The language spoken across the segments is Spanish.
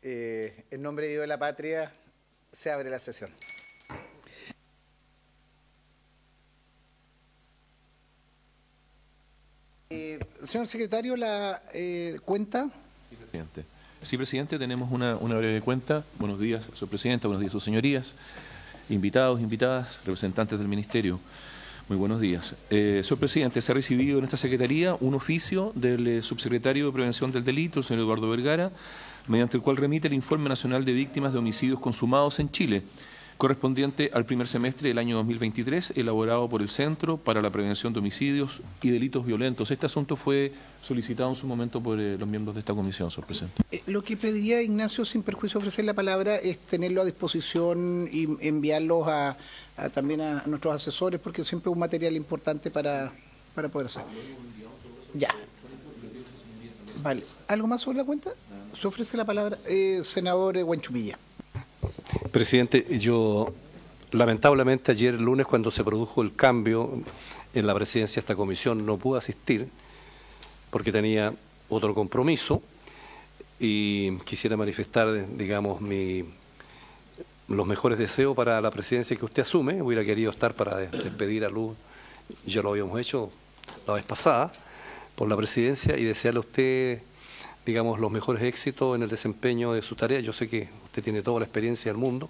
En nombre de Dios de la Patria, se abre la sesión. Señor secretario, ¿la cuenta? Sí, presidente. Sí, presidente, tenemos una breve cuenta. Buenos días, señor presidente, buenos días, sus señorías, invitados, invitadas, representantes del Ministerio. Muy buenos días. Señor presidente, se ha recibido en esta secretaría un oficio del subsecretario de Prevención del Delito, el señor Eduardo Vergara, mediante el cual remite el Informe Nacional de Víctimas de Homicidios Consumados en Chile, correspondiente al primer semestre del año 2023, elaborado por el Centro para la Prevención de Homicidios y Delitos Violentos. Este asunto fue solicitado en su momento por los miembros de esta comisión, señor presidente. Lo que pediría Ignacio, sin perjuicio de ofrecer la palabra, es tenerlo a disposición y enviarlos también a nuestros asesores, porque siempre es un material importante para poder hacer. Ya. Vale. ¿Algo más sobre la cuenta? Se ofrece la palabra, senador Huanchumilla. Presidente, yo lamentablemente ayer lunes, cuando se produjo el cambio en la presidencia de esta comisión, no pude asistir porque tenía otro compromiso y quisiera manifestar, digamos, los mejores deseos para la presidencia que usted asume. Hubiera querido estar para despedir a Luz, ya lo habíamos hecho la vez pasada, por la presidencia, y desearle a usted, digamos, los mejores éxitos en el desempeño de su tarea. Yo sé que usted tiene toda la experiencia del mundo,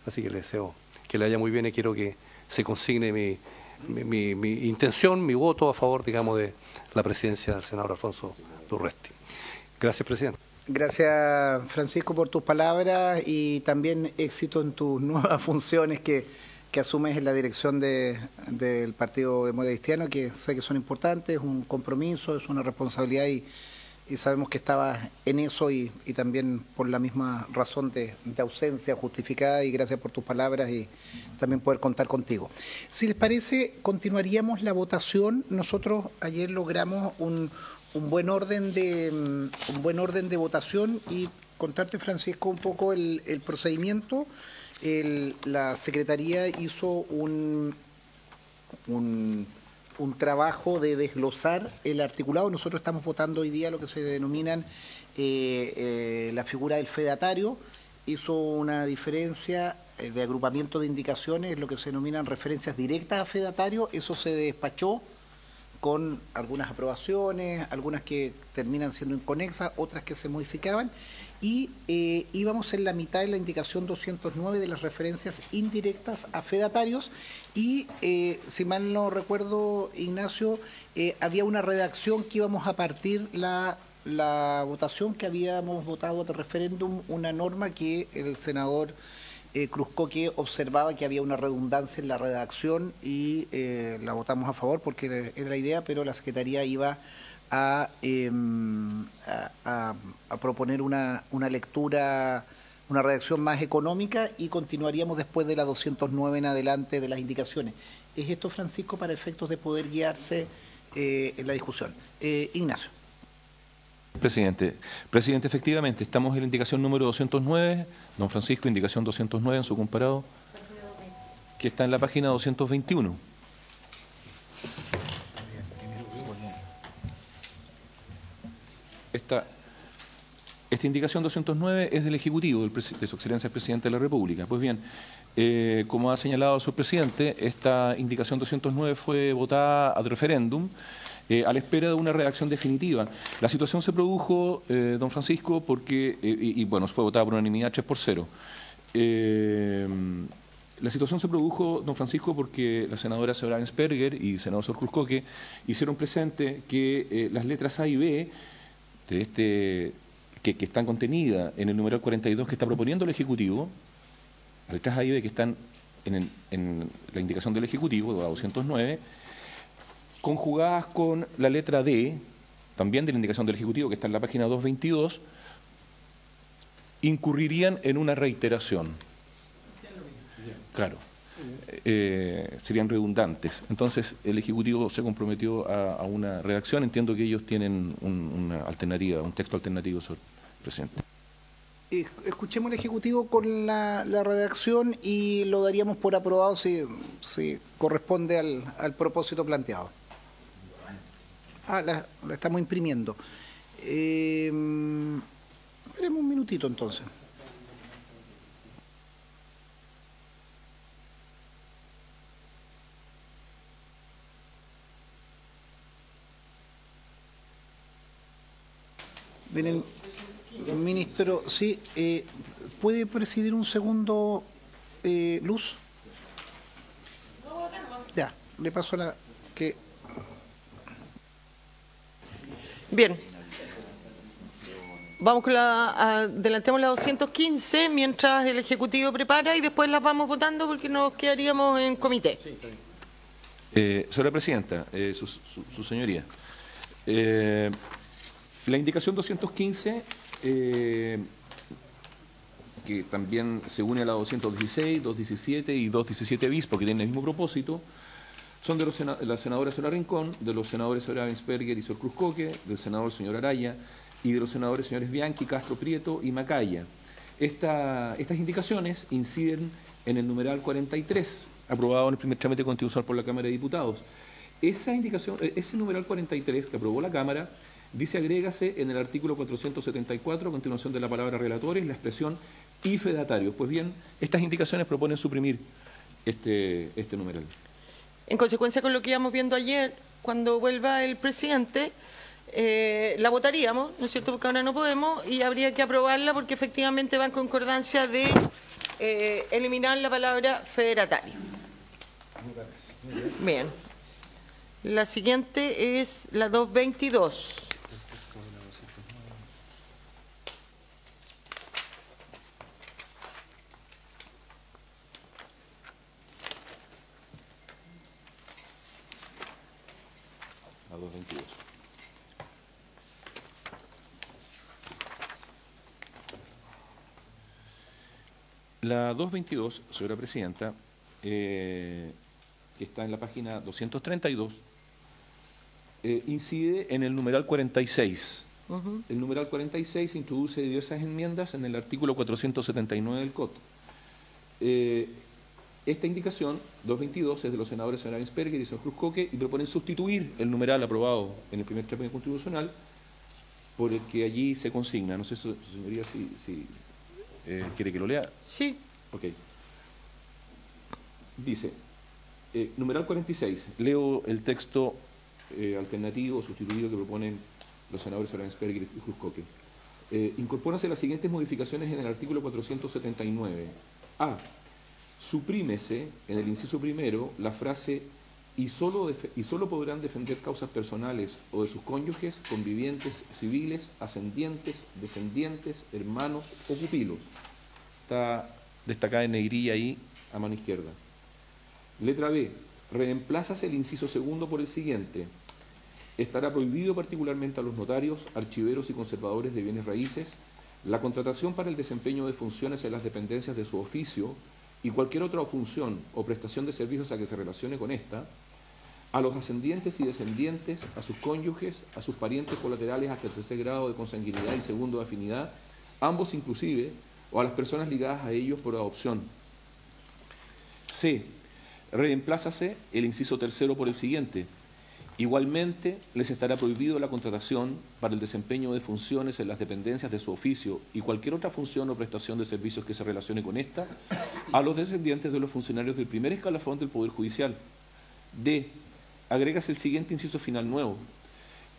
así que le deseo que le vaya muy bien y quiero que se consigne mi intención, mi voto a favor, digamos, de la presidencia del senador Alfonso Urresti. Gracias, presidente. Gracias, Francisco, por tus palabras y también éxito en tus nuevas funciones que asumes en la dirección del Partido Demócrata Cristiano, que sé que son importantes, es un compromiso, es una responsabilidad y sabemos que estabas en eso y también por la misma razón de ausencia justificada, y gracias por tus palabras y también poder contar contigo. Si les parece, continuaríamos la votación. Nosotros ayer logramos un buen orden de votación y contarte, Francisco, un poco el procedimiento. La Secretaría hizo un trabajo de desglosar el articulado. Nosotros estamos votando hoy día lo que se denominan la figura del fedatario. Hizo una diferencia de agrupamiento de indicaciones, lo que se denominan referencias directas a fedatario. Eso se despachó con algunas aprobaciones, algunas que terminan siendo inconexas, otras que se modificaban, y íbamos en la mitad de la indicación 209 de las referencias indirectas a fedatarios, y si mal no recuerdo, Ignacio, había una redacción que íbamos a partir la votación que habíamos votado de referéndum, una norma que el senador Cruzcoque observaba que había una redundancia en la redacción y la votamos a favor porque era la idea, pero la Secretaría iba a proponer una lectura, una redacción más económica, y continuaríamos después de la 209 en adelante de las indicaciones. ¿Es esto, Francisco, para efectos de poder guiarse en la discusión? Ignacio. Presidente, efectivamente, estamos en la indicación número 209, don Francisco, indicación 209 en su comparado, que está en la página 221. Esta indicación 209 es del Ejecutivo, de su Excelencia el Presidente de la República. Pues bien, como ha señalado su presidente, esta indicación 209 fue votada ad referéndum, a la espera de una redacción definitiva. La situación se produjo, don Francisco, porque, bueno, fue votada por unanimidad 3-0. La situación se produjo, don Francisco, porque la senadora Sebastián Sperger y el senador Cruzcoque hicieron presente que las letras A y B de que están contenidas en el numeral 42 que está proponiendo el Ejecutivo, las letras A y B que están en la indicación del Ejecutivo, la 209, conjugadas con la letra D, también de la indicación del Ejecutivo, que está en la página 222, incurrirían en una reiteración. Claro, serían redundantes. Entonces, el Ejecutivo se comprometió a una redacción. Entiendo que ellos tienen una alternativa, un texto alternativo, señor presidente. Escuchemos al Ejecutivo con la redacción y lo daríamos por aprobado si corresponde al propósito planteado. La estamos imprimiendo. Esperemos un minutito entonces. Bien, el ministro, sí, ¿puede presidir un segundo, Luz? Ya, le paso la que... Bien. Vamos con adelantemos la 215 mientras el Ejecutivo prepara y después las vamos votando porque nos quedaríamos en comité. Señora Presidenta, su señoría, la indicación 215, que también se une a la 216, 217 y 217 bis, porque tienen el mismo propósito, son de la senadora Sora Rincón, de los senadores Sora Bensperger y Sor Cruz Coque, del senador señor Araya y de los senadores señores Bianchi, Castro Prieto y Macaya. Estas indicaciones inciden en el numeral 43, aprobado en el primer trámite constitucional por la Cámara de Diputados. Esa indicación, ese numeral 43 que aprobó la Cámara, dice agrégase en el artículo 474, a continuación de la palabra relatores, la expresión y fedatarios. Pues bien, estas indicaciones proponen suprimir este numeral. En consecuencia con lo que íbamos viendo ayer, cuando vuelva el presidente, la votaríamos, ¿no es cierto?, porque ahora no podemos, y habría que aprobarla porque efectivamente va en concordancia de eliminar la palabra federatario. Bien. La siguiente es la 222. La 222. La 222, señora Presidenta, que está en la página 232, incide en el numeral 46. El numeral 46 introduce diversas enmiendas en el artículo 479 del COT. Esta indicación, 222, es de los senadores señora Bensperger y señor Cruz Coque y proponen sustituir el numeral aprobado en el primer trámite constitucional por el que allí se consigna. No sé, su señoría, si quiere que lo lea. Sí. Ok. Dice, numeral 46, leo el texto alternativo sustituido que proponen los senadores señora Bensperger y Cruz Coque. Incorpóranse las siguientes modificaciones en el artículo 479. A. Suprímese en el inciso primero la frase y solo podrán defender causas personales o de sus cónyuges, convivientes civiles, ascendientes, descendientes, hermanos o pupilos. Está destacada en negrilla ahí a mano izquierda. Letra B. Reemplázase el inciso segundo por el siguiente. Estará prohibido particularmente a los notarios, archiveros y conservadores de bienes raíces la contratación para el desempeño de funciones en las dependencias de su oficio y cualquier otra función o prestación de servicios a que se relacione con esta, a los ascendientes y descendientes, a sus cónyuges, a sus parientes colaterales hasta el tercer grado de consanguinidad y segundo de afinidad, ambos inclusive, o a las personas ligadas a ellos por adopción. C. Reemplázase el inciso tercero por el siguiente. Igualmente, les estará prohibido la contratación para el desempeño de funciones en las dependencias de su oficio y cualquier otra función o prestación de servicios que se relacione con esta a los descendientes de los funcionarios del primer escalafón del Poder Judicial. D. Agrégase el siguiente inciso final nuevo.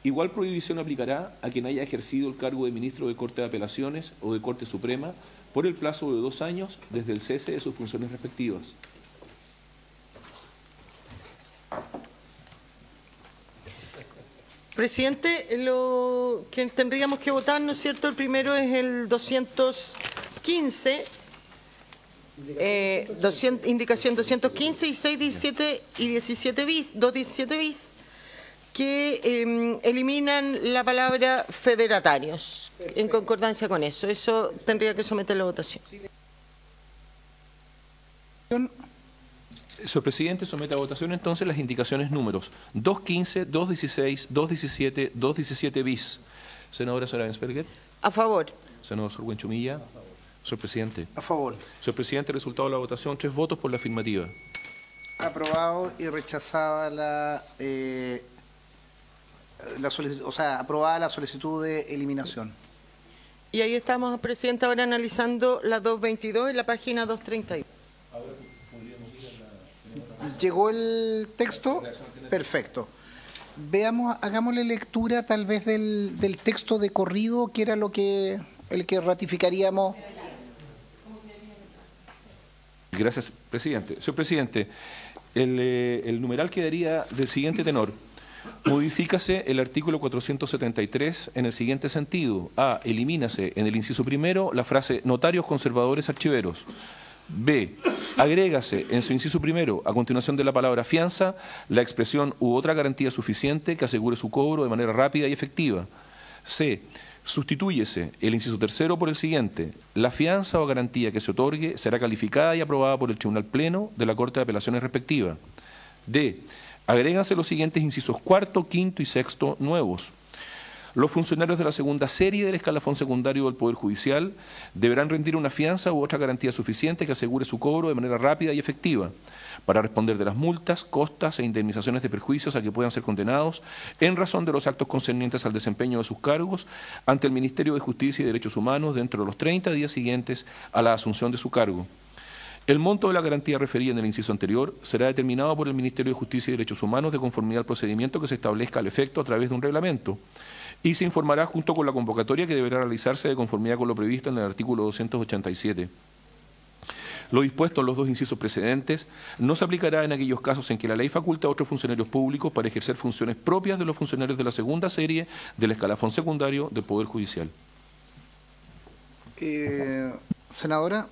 Igual prohibición aplicará a quien haya ejercido el cargo de ministro de Corte de Apelaciones o de Corte Suprema por el plazo de 2 años desde el cese de sus funciones respectivas. Presidente, lo que tendríamos que votar, ¿no es cierto? El primero es el 215, indicación 215 y 6, 17 y 17 bis, 217 bis, que eliminan la palabra federatarios. Perfecto. En concordancia con eso. Eso tendría que someterlo a votación. Señor Presidente, somete a votación entonces las indicaciones números 215, 216, 217, 217 bis. Senadora Sora Bensperger. A favor. Senador Sor Huenchumilla. Señor Presidente. A favor. Señor Presidente, resultado de la votación, 3 votos por la afirmativa. Aprobado y rechazada aprobada la solicitud de eliminación. Y ahí estamos, Presidente, ahora analizando la 222 en la página 232. ¿Llegó el texto? Perfecto. Veamos, hagámosle lectura tal vez del texto de corrido, que era el que ratificaríamos. Gracias, presidente. Señor presidente, el numeral quedaría del siguiente tenor. Modifícase el artículo 473 en el siguiente sentido. A. Elimínase en el inciso primero la frase notarios conservadores archiveros. B. Agrégase en su inciso primero, a continuación de la palabra fianza, la expresión u otra garantía suficiente que asegure su cobro de manera rápida y efectiva. C. Sustitúyese el inciso tercero por el siguiente. La fianza o garantía que se otorgue será calificada y aprobada por el Tribunal Pleno de la Corte de Apelaciones respectiva. D. Agréganse los siguientes incisos cuarto, quinto y sexto nuevos. Los funcionarios de la segunda serie del escalafón secundario del Poder Judicial deberán rendir una fianza u otra garantía suficiente que asegure su cobro de manera rápida y efectiva para responder de las multas, costas e indemnizaciones de perjuicios a que puedan ser condenados en razón de los actos concernientes al desempeño de sus cargos ante el Ministerio de Justicia y Derechos Humanos dentro de los 30 días siguientes a la asunción de su cargo. El monto de la garantía referida en el inciso anterior será determinado por el Ministerio de Justicia y Derechos Humanos de conformidad al procedimiento que se establezca al efecto a través de un reglamento y se informará junto con la convocatoria que deberá realizarse de conformidad con lo previsto en el artículo 287. Lo dispuesto en los dos incisos precedentes no se aplicará en aquellos casos en que la ley faculta a otros funcionarios públicos para ejercer funciones propias de los funcionarios de la segunda serie del escalafón secundario del Poder Judicial. Senadora.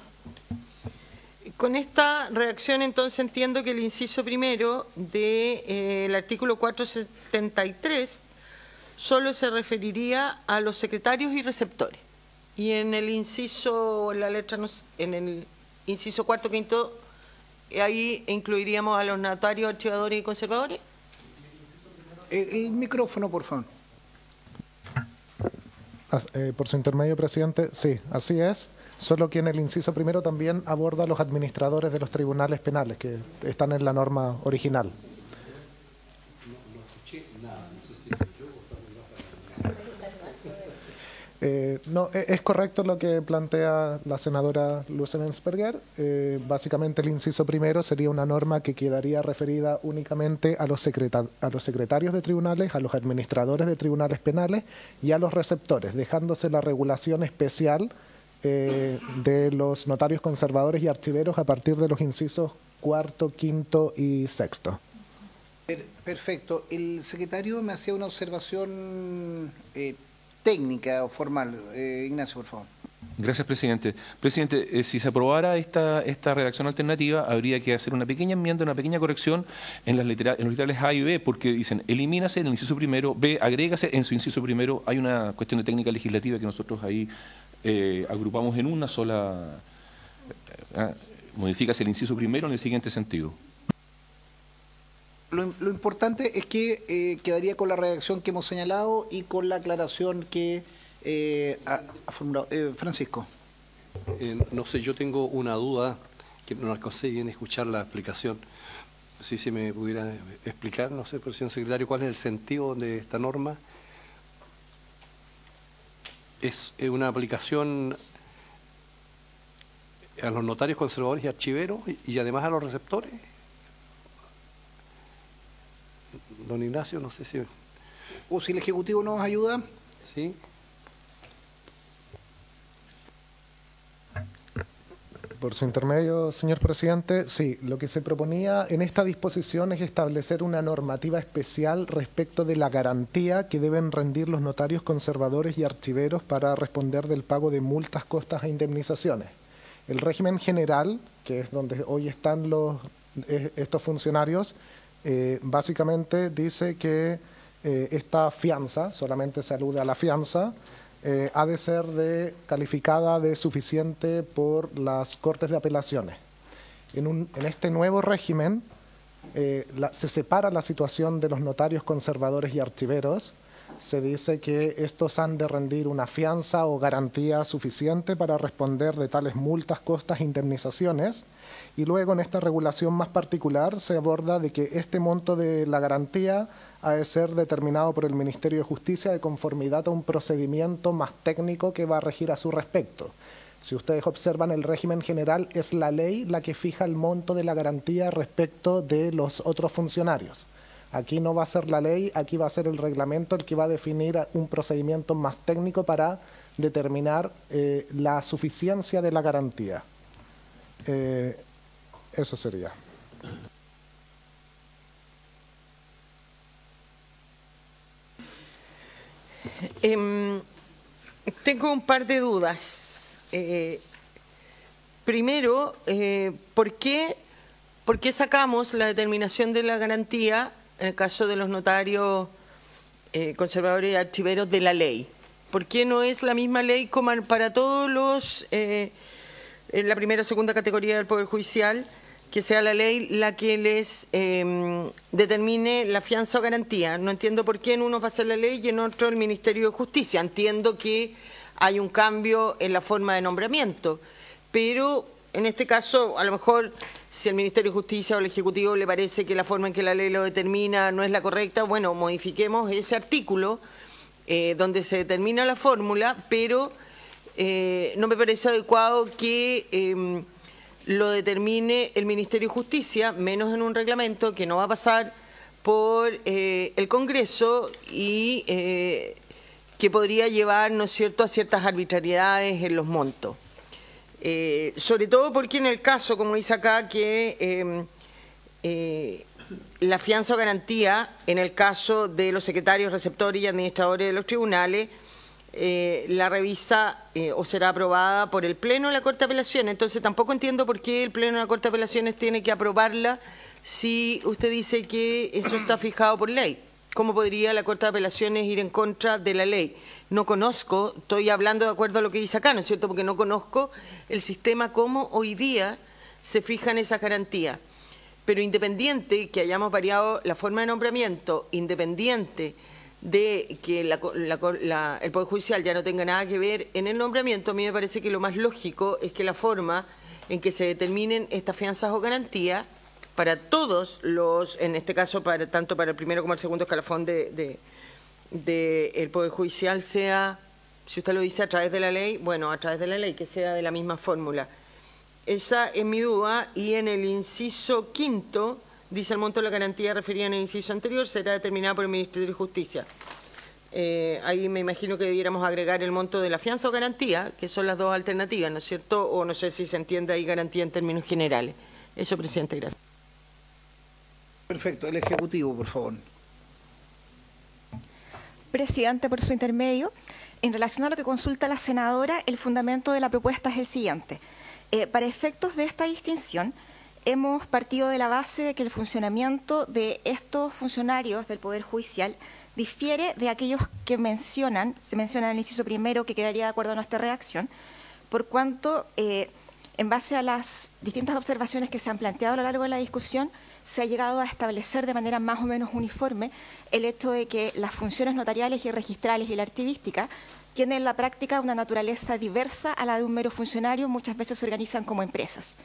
Con esta redacción, entonces, entiendo que el inciso primero del artículo 473 solo se referiría a los secretarios y receptores. Y en el inciso, la letra, en el inciso cuarto, quinto, ahí incluiríamos a los notarios, archivadores y conservadores. El micrófono, por favor. Por su intermedio, presidente, sí, así es. Solo que en el inciso primero también aborda a los administradores de los tribunales penales, que están en la norma original. No, es correcto lo que plantea la senadora Lucen-Ensperger. Básicamente el inciso primero sería una norma que quedaría referida únicamente a los secretarios de tribunales, a los administradores de tribunales penales y a los receptores, dejándose la regulación especial de los notarios conservadores y archiveros a partir de los incisos cuarto, quinto y sexto. Perfecto. El secretario me hacía una observación técnica o formal. Ignacio, por favor. Gracias, presidente. Presidente, si se aprobara esta redacción alternativa, habría que hacer una pequeña enmienda, una pequeña corrección en los literales A y B, porque dicen, elimínase en el inciso primero, B, agrégase en su inciso primero. Hay una cuestión de técnica legislativa que nosotros ahí agrupamos en una sola, modifícase el inciso primero en el siguiente sentido. Lo importante es que quedaría con la redacción que hemos señalado y con la aclaración que ha formulado. Francisco. No sé, yo tengo una duda que no alcancé bien escuchar la explicación. Si se me pudiera explicar, no sé, señor secretario, cuál es el sentido de esta norma. ¿Es una aplicación a los notarios conservadores y archiveros y además a los receptores? Don Ignacio, no sé si... ¿O si el Ejecutivo nos ayuda? Sí. Por su intermedio, señor presidente, sí, lo que se proponía en esta disposición es establecer una normativa especial respecto de la garantía que deben rendir los notarios conservadores y archiveros para responder del pago de multas, costas e indemnizaciones. El régimen general, que es donde hoy están estos funcionarios, básicamente dice que esta fianza, solamente se alude a la fianza, ha de ser calificada de suficiente por las Cortes de Apelaciones. En este nuevo régimen se separa la situación de los notarios conservadores y archiveros. Se dice que estos han de rendir una fianza o garantía suficiente para responder de tales multas, costas e indemnizaciones. Y luego en esta regulación más particular se aborda de que este monto de la garantía ha de ser determinado por el Ministerio de Justicia de conformidad a un procedimiento más técnico que va a regir a su respecto. Si ustedes observan, el régimen general es la ley la que fija el monto de la garantía respecto de los otros funcionarios. Aquí no va a ser la ley, aquí va a ser el reglamento el que va a definir un procedimiento más técnico para determinar la suficiencia de la garantía. Eso sería. Tengo un par de dudas. Primero, ¿por qué sacamos la determinación de la garantía en el caso de los notarios, conservadores y archiveros de la ley? ¿Por qué no es la misma ley como para todos los, en la primera o segunda categoría del Poder Judicial, que sea la ley la que les determine la fianza o garantía? No entiendo por qué en uno va a ser la ley y en otro el Ministerio de Justicia. Entiendo que hay un cambio en la forma de nombramiento, pero en este caso, a lo mejor, si al Ministerio de Justicia o al Ejecutivo le parece que la forma en que la ley lo determina no es la correcta, bueno, modifiquemos ese artículo donde se determina la fórmula, pero no me parece adecuado que lo determine el Ministerio de Justicia, menos en un reglamento que no va a pasar por el Congreso y que podría llevar, ¿no es cierto?, a ciertas arbitrariedades en los montos. Sobre todo porque en el caso, como dice acá, que la fianza o garantía, en el caso de los secretarios, receptores y administradores de los tribunales, la revisa o será aprobada por el Pleno de la Corte de Apelaciones. Entonces tampoco entiendo por qué el Pleno de la Corte de Apelaciones tiene que aprobarla si usted dice que eso está fijado por ley. ¿Cómo podría la Corte de Apelaciones ir en contra de la ley? No conozco, estoy hablando de acuerdo a lo que dice acá, ¿no es cierto? Porque no conozco el sistema como hoy día se fijan esas garantías. Pero independiente que hayamos variado la forma de nombramiento, independiente de que el Poder Judicial ya no tenga nada que ver en el nombramiento, a mí me parece que lo más lógico es que la forma en que se determinen estas fianzas o garantías para todos los, en este caso tanto para el primero como el segundo escalafón del Poder Judicial sea, si usted lo dice a través de la ley, bueno, a través de la ley, que sea de la misma fórmula. Esa es mi duda. Y en el inciso quinto, dice el monto de la garantía referida en el inciso anterior será determinada por el Ministerio de Justicia. Ahí me imagino que debiéramos agregar el monto de la fianza o garantía, que son las dos alternativas, ¿no es cierto? O no sé si se entiende ahí garantía en términos generales. Eso, presidente, gracias. Perfecto. El Ejecutivo, por favor. Presidente, por su intermedio, en relación a lo que consulta la senadora, el fundamento de la propuesta es el siguiente. Para efectos de esta distinción, hemos partido de la base de que el funcionamiento de estos funcionarios del Poder Judicial difiere de aquellos que se menciona en el inciso primero, que quedaría de acuerdo a nuestra redacción, por cuanto, en base a las distintas observaciones que se han planteado a lo largo de la discusión, se ha llegado a establecer de manera más o menos uniforme el hecho de que las funciones notariales y registrales y la archivística tienen en la práctica una naturaleza diversa a la de un mero funcionario, muchas veces se organizan como empresas.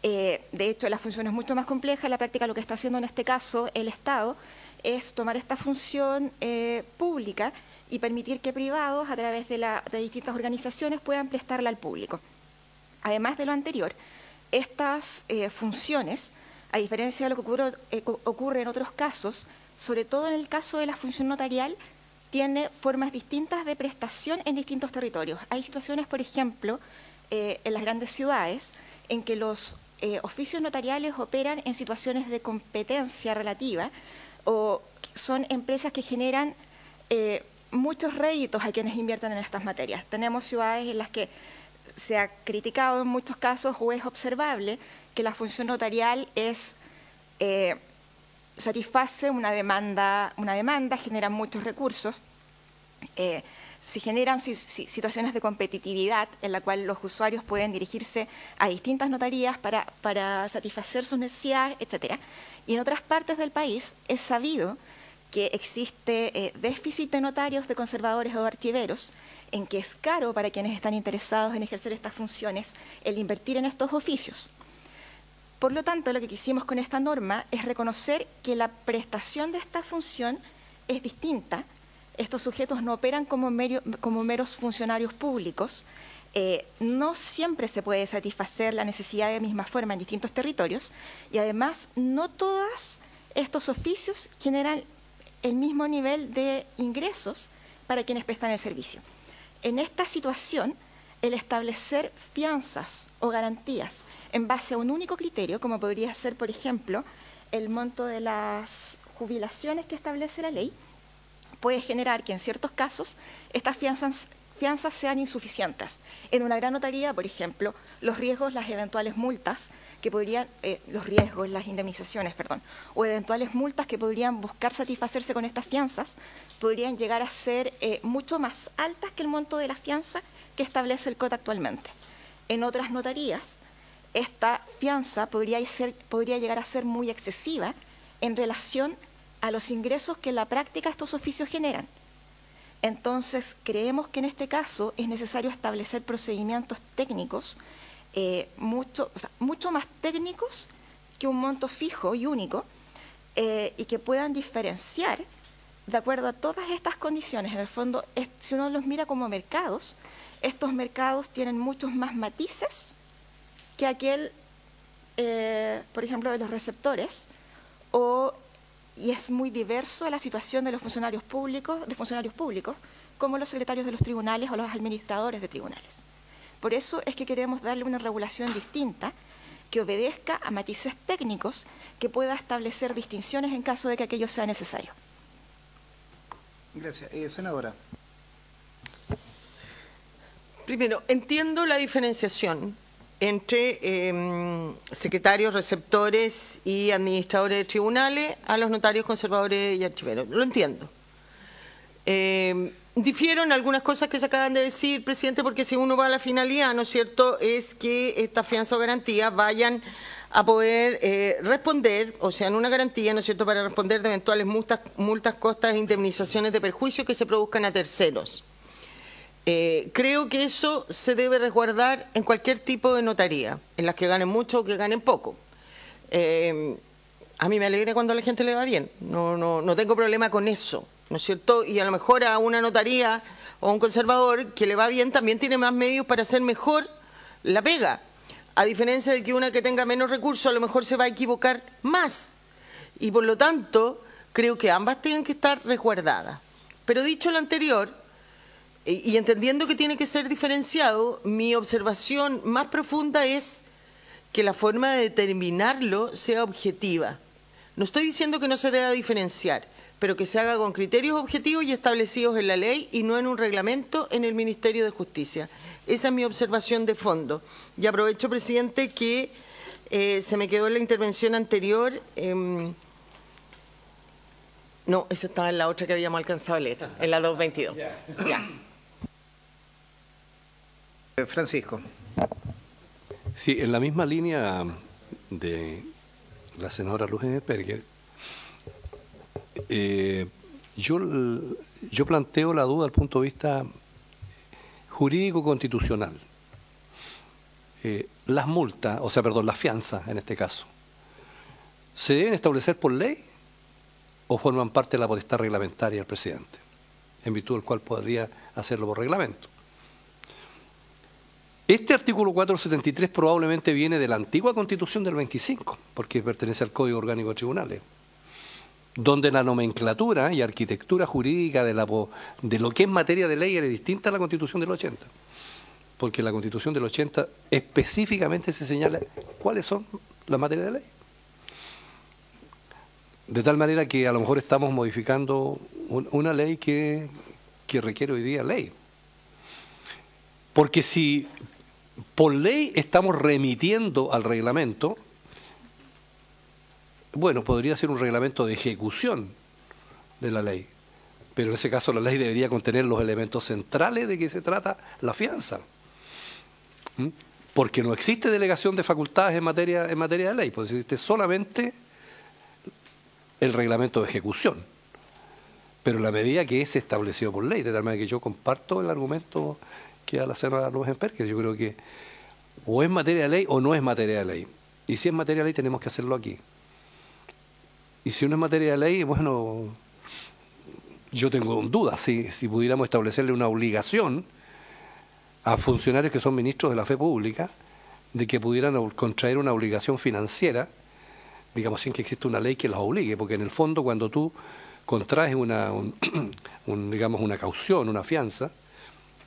De hecho, la función es mucho más compleja. En la práctica, lo que está haciendo en este caso el Estado es tomar esta función pública y permitir que privados, a través de distintas organizaciones, puedan prestarla al público. Además de lo anterior, estas funciones, a diferencia de lo que ocurre en otros casos, sobre todo en el caso de la función notarial, tiene formas distintas de prestación en distintos territorios. Hay situaciones, por ejemplo, en las grandes ciudades, en que los oficios notariales operan en situaciones de competencia relativa o son empresas que generan muchos réditos a quienes invierten en estas materias. Tenemos ciudades en las que se ha criticado en muchos casos o es observable que la función notarial satisface una demanda, genera muchos recursos. Se generan situaciones de competitividad en la cual los usuarios pueden dirigirse a distintas notarías para satisfacer sus necesidades, etc. Y en otras partes del país es sabido que existe déficit de notarios, de conservadores o de archiveros, en que es caro para quienes están interesados en ejercer estas funciones el invertir en estos oficios. Por lo tanto, lo que quisimos con esta norma es reconocer que la prestación de esta función es distinta. Estos sujetos no operan como meros funcionarios públicos. No siempre se puede satisfacer la necesidad de misma forma en distintos territorios y además no todas estos oficios generan el mismo nivel de ingresos para quienes prestan el servicio. En esta situación, el establecer fianzas o garantías en base a un único criterio, como podría ser, por ejemplo, el monto de las jubilaciones que establece la ley, puede generar que en ciertos casos estas fianzas sean insuficientes. En una gran notaría, por ejemplo, los riesgos, las eventuales multas que podrían, las indemnizaciones, perdón, o eventuales multas que podrían buscar satisfacerse con estas fianzas, podrían llegar a ser mucho más altas que el monto de la fianza que establece el COT actualmente. En otras notarías, esta fianza podría llegar a ser muy excesiva en relación a los ingresos que en la práctica estos oficios generan. Entonces, creemos que en este caso es necesario establecer procedimientos técnicos mucho más técnicos que un monto fijo y único y que puedan diferenciar de acuerdo a todas estas condiciones. En el fondo, si uno los mira como mercados, estos mercados tienen muchos más matices que aquel, por ejemplo, de los receptores, y es muy diverso la situación de los funcionarios públicos, como los secretarios de los tribunales o los administradores de tribunales. Por eso es que queremos darle una regulación distinta que obedezca a matices técnicos, que pueda establecer distinciones en caso de que aquello sea necesario. Gracias. Senadora. Primero, entiendo la diferenciación entre secretarios, receptores y administradores de tribunales a los notarios, conservadores y archiveros. Lo entiendo. Difiero en algunas cosas que se acaban de decir, presidente, porque si uno va a la finalidad, ¿no es cierto?, es que estas fianzas o garantías vayan a poder responder, o sea, en una garantía, ¿no es cierto?, para responder de eventuales multas, costas e indemnizaciones de perjuicios que se produzcan a terceros. Creo que eso se debe resguardar en cualquier tipo de notaría, en las que ganen mucho o que ganen poco. A mí me alegra cuando a la gente le va bien, no tengo problema con eso, ¿no es cierto? Y a lo mejor a una notaría o a un conservador que le va bien también tiene más medios para hacer mejor la pega, a diferencia de que una que tenga menos recursos a lo mejor se va a equivocar más. Y por lo tanto, creo que ambas tienen que estar resguardadas. Pero dicho lo anterior, y entendiendo que tiene que ser diferenciado, mi observación más profunda es que la forma de determinarlo sea objetiva. No estoy diciendo que no se deba diferenciar, pero que se haga con criterios objetivos y establecidos en la ley y no en un reglamento en el Ministerio de Justicia. Esa es mi observación de fondo. Y aprovecho, presidente, que se me quedó en la intervención anterior. No, eso estaba en la otra que habíamos alcanzado a leer, en la 222. Ya. Francisco. Sí, en la misma línea de la senadora Luz Engelberger, yo planteo la duda desde el punto de vista jurídico-constitucional. Las multas, las fianzas en este caso, ¿se deben establecer por ley o forman parte de la potestad reglamentaria del presidente, en virtud del cual podría hacerlo por reglamento? Este artículo 473 probablemente viene de la antigua Constitución del 25, porque pertenece al Código Orgánico de Tribunales, donde la nomenclatura y arquitectura jurídica de lo que es materia de ley era distinta a la Constitución del 80, porque la Constitución del 80 específicamente se señala cuáles son las materias de ley. De tal manera que a lo mejor estamos modificando una ley que requiere hoy día ley. Porque si por ley estamos remitiendo al reglamento, bueno, podría ser un reglamento de ejecución de la ley, pero en ese caso la ley debería contener los elementos centrales de que se trata la fianza. Porque no existe delegación de facultades en materia de ley, pues existe solamente el reglamento de ejecución, pero la medida que es establecido por ley, de tal manera que yo comparto el argumento que a la senadora Luz Engelberger. Yo creo que o es materia de ley o no es materia de ley, y si es materia de ley tenemos que hacerlo aquí, y si no es materia de ley, bueno, yo tengo dudas si pudiéramos establecerle una obligación a funcionarios que son ministros de la fe pública de que pudieran contraer una obligación financiera digamos, sin que exista una ley que las obligue, porque en el fondo cuando tú contraes digamos, una caución, una fianza,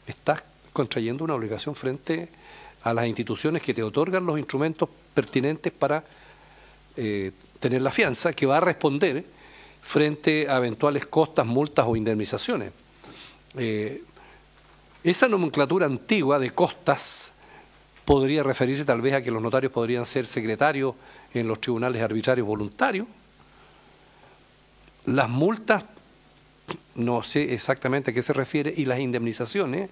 estás contrayendo una obligación frente a las instituciones que te otorgan los instrumentos pertinentes para tener la fianza, que va a responder frente a eventuales costas, multas o indemnizaciones. Esa nomenclatura antigua de costas podría referirse tal vez a que los notarios podrían ser secretarios en los tribunales arbitrarios voluntarios. Las multas, no sé exactamente a qué se refiere, y las indemnizaciones,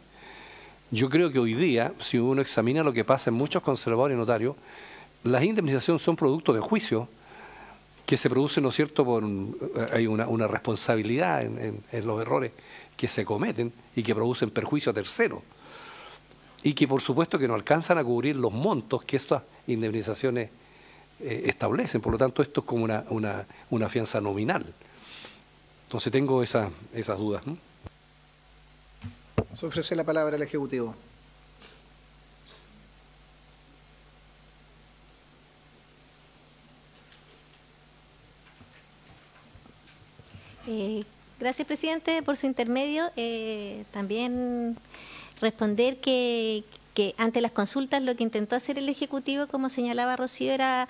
yo creo que hoy día, si uno examina lo que pasa en muchos conservadores y notarios, las indemnizaciones son producto de juicio que se producen, ¿no es cierto?, hay una responsabilidad en los errores que se cometen y que producen perjuicio a terceros. Y que por supuesto que no alcanzan a cubrir los montos que estas indemnizaciones establecen. Por lo tanto, esto es como una fianza nominal. Entonces tengo esas dudas, ¿no? Se ofrece la palabra al Ejecutivo. Gracias, presidente, por su intermedio. También responder que ante las consultas lo que intentó hacer el Ejecutivo, como señalaba Rocío, era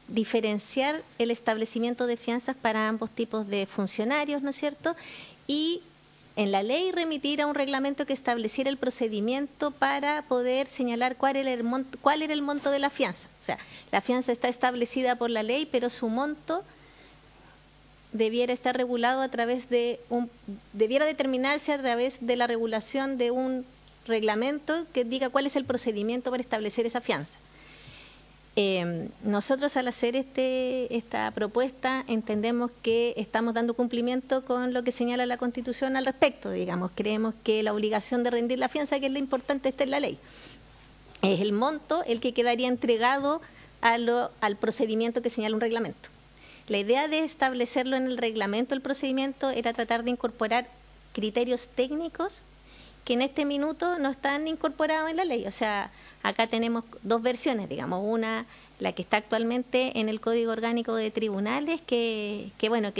diferenciar el establecimiento de fianzas para ambos tipos de funcionarios, ¿no es cierto? Y en la ley remitir a un reglamento que estableciera el procedimiento para poder señalar cuál era el monto de la fianza. O sea, la fianza está establecida por la ley, pero su monto debiera estar regulado a través de debiera determinarse a través de la regulación de un reglamento que diga cuál es el procedimiento para establecer esa fianza. Nosotros al hacer esta propuesta entendemos que estamos dando cumplimiento con lo que señala la Constitución al respecto, digamos, creemos que la obligación de rendir la fianza, que es lo importante, está en la ley. Es el monto el que quedaría entregado al procedimiento que señala un reglamento. La idea de establecerlo en el reglamento, el procedimiento, era tratar de incorporar criterios técnicos que en este minuto no están incorporados en la ley. O sea, acá tenemos dos versiones, digamos, una, la que está actualmente en el Código Orgánico de Tribunales, que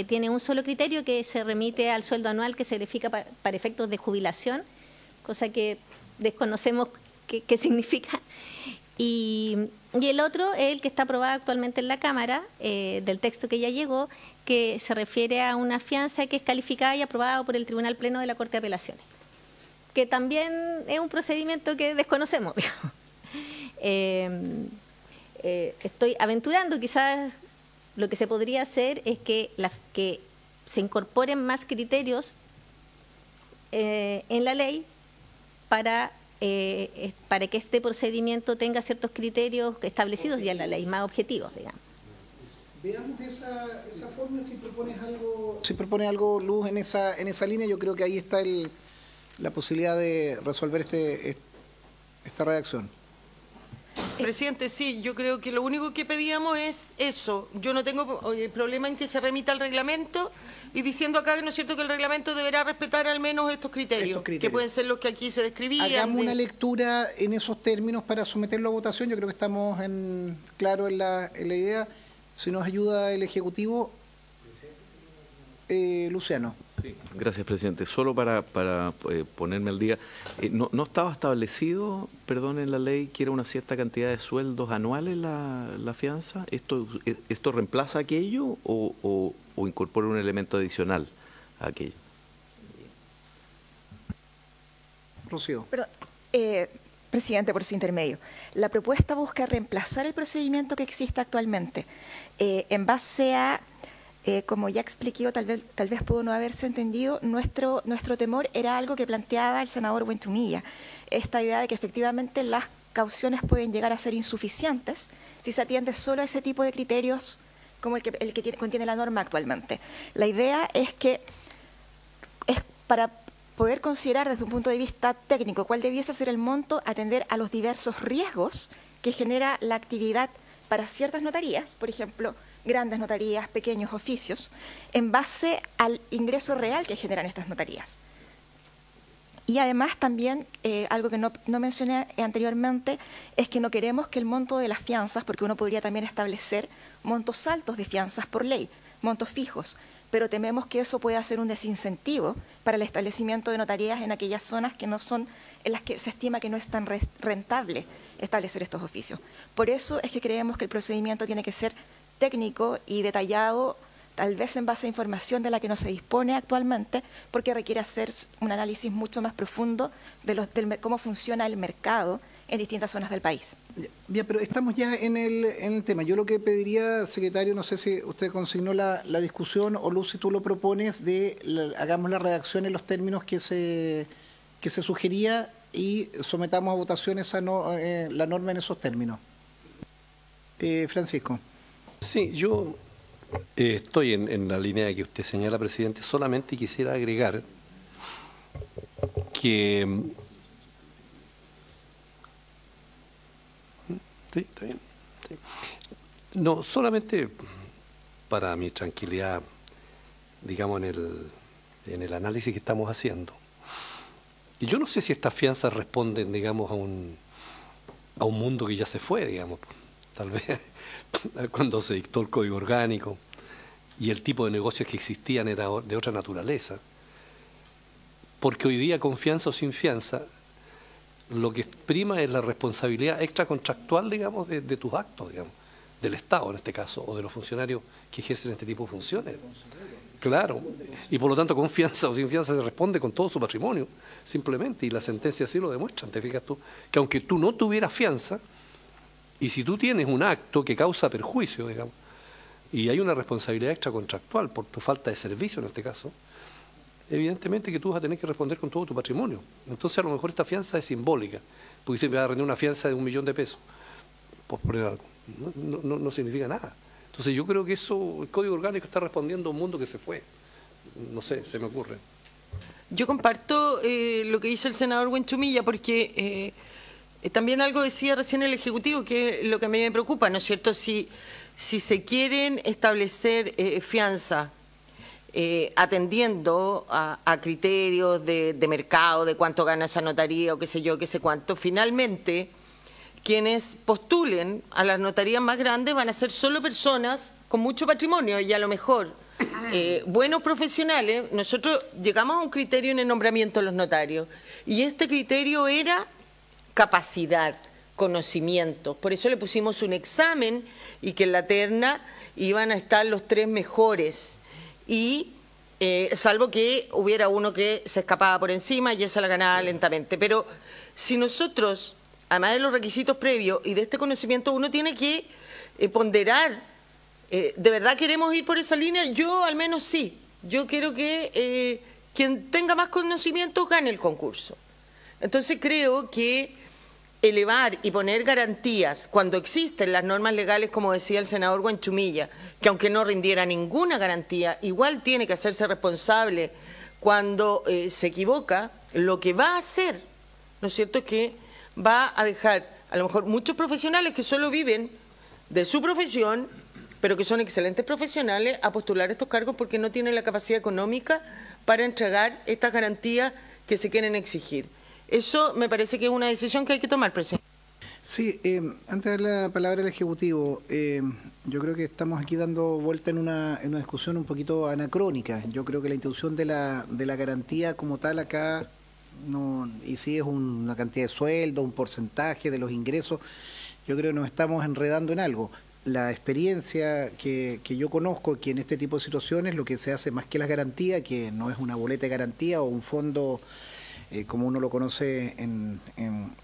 tiene un solo criterio que se remite al sueldo anual que se verifica para efectos de jubilación, cosa que desconocemos qué significa. Y el otro es el que está aprobado actualmente en la Cámara, del texto que ya llegó, que se refiere a una fianza que es calificada y aprobada por el Tribunal Pleno de la Corte de Apelaciones, que también es un procedimiento que desconocemos. Estoy aventurando, quizás lo que se podría hacer es que se incorporen más criterios en la ley para que este procedimiento tenga ciertos criterios establecidos ya en la ley, más objetivos, digamos. Veamos esa forma, si propones algo, Luz, en esa línea. Yo creo que ahí está la posibilidad de resolver esta redacción. Presidente, sí, yo creo que lo único que pedíamos es eso. Yo no tengo problema en que se remita al reglamento y diciendo acá, ¿no es cierto?, que el reglamento deberá respetar al menos estos criterios. Que pueden ser los que aquí se describían. Hagamos una lectura en esos términos para someterlo a votación. Yo creo que estamos claro en la idea. Si nos ayuda el Ejecutivo, Luciano. Sí, gracias, presidente. Solo para ponerme al día, ¿no estaba establecido, perdón, en la ley que era una cierta cantidad de sueldos anuales la fianza? ¿Esto reemplaza aquello o incorpora un elemento adicional a aquello? Rocío. Pero, presidente, por su intermedio, la propuesta busca reemplazar el procedimiento que existe actualmente en base a... como ya expliqué, tal vez pudo no haberse entendido, nuestro temor era algo que planteaba el senador Buentumilla, esta idea de que efectivamente las cauciones pueden llegar a ser insuficientes si se atiende solo a ese tipo de criterios como el que contiene la norma actualmente. La idea es que es para poder considerar desde un punto de vista técnico cuál debiese ser el monto, atender a los diversos riesgos que genera la actividad para ciertas notarías, por ejemplo, grandes notarías, pequeños oficios, en base al ingreso real que generan estas notarías. Y además también, algo que no mencioné anteriormente, es que no queremos que el monto de las fianzas, porque uno podría también establecer montos altos de fianzas por ley, montos fijos, pero tememos que eso pueda ser un desincentivo para el establecimiento de notarías en aquellas zonas que no son, en las que se estima que no es tan rentable establecer estos oficios. Por eso es que creemos que el procedimiento tiene que ser técnico y detallado, tal vez en base a información de la que no se dispone actualmente, porque requiere hacer un análisis mucho más profundo de cómo funciona el mercado en distintas zonas del país. Bien, pero estamos ya en el tema. Yo lo que pediría, secretario, no sé si usted consignó la discusión o Luz, si tú lo propones, hagamos la redacción en los términos que se sugería y sometamos a votación la norma en esos términos. Francisco. Sí, yo estoy en la línea que usted señala, presidente. Solamente quisiera agregar que... Sí, está bien. Sí. No, solamente para mi tranquilidad, digamos, en el análisis que estamos haciendo. Y yo no sé si estas fianzas responden, digamos, a un mundo que ya se fue, digamos. Tal vez cuando se dictó el Código Orgánico y el tipo de negocios que existían era de otra naturaleza. Porque hoy día, con fianza o sin fianza, lo que prima es la responsabilidad extracontractual, digamos, de tus actos, digamos, del Estado en este caso, o de los funcionarios que ejercen este tipo de funciones. Claro, y por lo tanto, con fianza o sin fianza se responde con todo su patrimonio, simplemente, y la sentencia así lo demuestra. Te fijas tú, que aunque tú no tuvieras fianza, y si tú tienes un acto que causa perjuicio, digamos, y hay una responsabilidad extracontractual por tu falta de servicio en este caso, evidentemente que tú vas a tener que responder con todo tu patrimonio. Entonces a lo mejor esta fianza es simbólica, porque usted me va a rendir una fianza de $1.000.000 pesos. Pues no significa nada. Entonces yo creo que eso, el Código Orgánico está respondiendo a un mundo que se fue. No sé, se me ocurre. Yo comparto lo que dice el senador Buenchumilla, porque también algo decía recién el Ejecutivo, que es lo que a mí me preocupa, ¿no es cierto? Si se quieren establecer fianza atendiendo a criterios de mercado, de cuánto gana esa notaría o qué sé yo, qué sé cuánto, finalmente quienes postulen a las notarías más grandes van a ser solo personas con mucho patrimonio y a lo mejor buenos profesionales. Nosotros llegamos a un criterio en el nombramiento de los notarios y este criterio era capacidad, conocimiento. Por eso le pusimos un examen y que en la terna iban a estar los 3 mejores. Y salvo que hubiera uno que se escapaba por encima y esa la ganaba lentamente. Pero si nosotros, además de los requisitos previos y de este conocimiento, uno tiene que ponderar, ¿de verdad queremos ir por esa línea? Yo al menos sí. Yo quiero que quien tenga más conocimiento gane el concurso. Entonces creo que elevar y poner garantías cuando existen las normas legales, como decía el senador Buenchumilla, que aunque no rindiera ninguna garantía, igual tiene que hacerse responsable cuando se equivoca, lo que va a hacer, ¿no es cierto?, es que va a dejar a lo mejor muchos profesionales que solo viven de su profesión, pero que son excelentes profesionales, a postular estos cargos porque no tienen la capacidad económica para entregar estas garantías que se quieren exigir. Eso me parece que es una decisión que hay que tomar, presidente. Sí, antes de dar la palabra al Ejecutivo, yo creo que estamos aquí dando vuelta en una discusión un poquito anacrónica. Yo creo que la institución de la garantía como tal acá, no, y si es una cantidad de sueldo, un porcentaje de los ingresos, yo creo que nos estamos enredando en algo. La experiencia que yo conozco, que en este tipo de situaciones lo que se hace más que las garantías, que no es una boleta de garantía o un fondo como uno lo conoce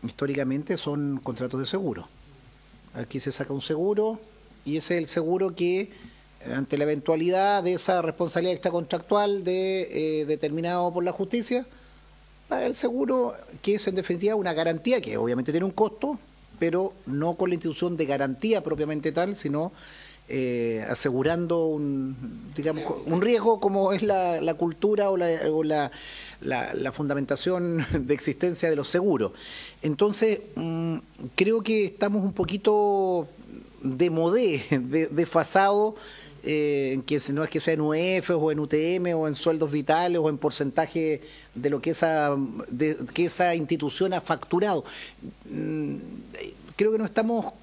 históricamente, son contratos de seguro. Aquí se saca un seguro y ese es el seguro que, ante la eventualidad de esa responsabilidad extracontractual determinado por la justicia, paga el seguro, que es en definitiva una garantía que obviamente tiene un costo, pero no con la institución de garantía propiamente tal, sino asegurando un riesgo como es la cultura o la fundamentación de existencia de los seguros. Entonces, creo que estamos un poquito desfasados en que no es que sea en UF o en UTM o en sueldos vitales o en porcentaje de lo que esa institución ha facturado. Creo que nos estamos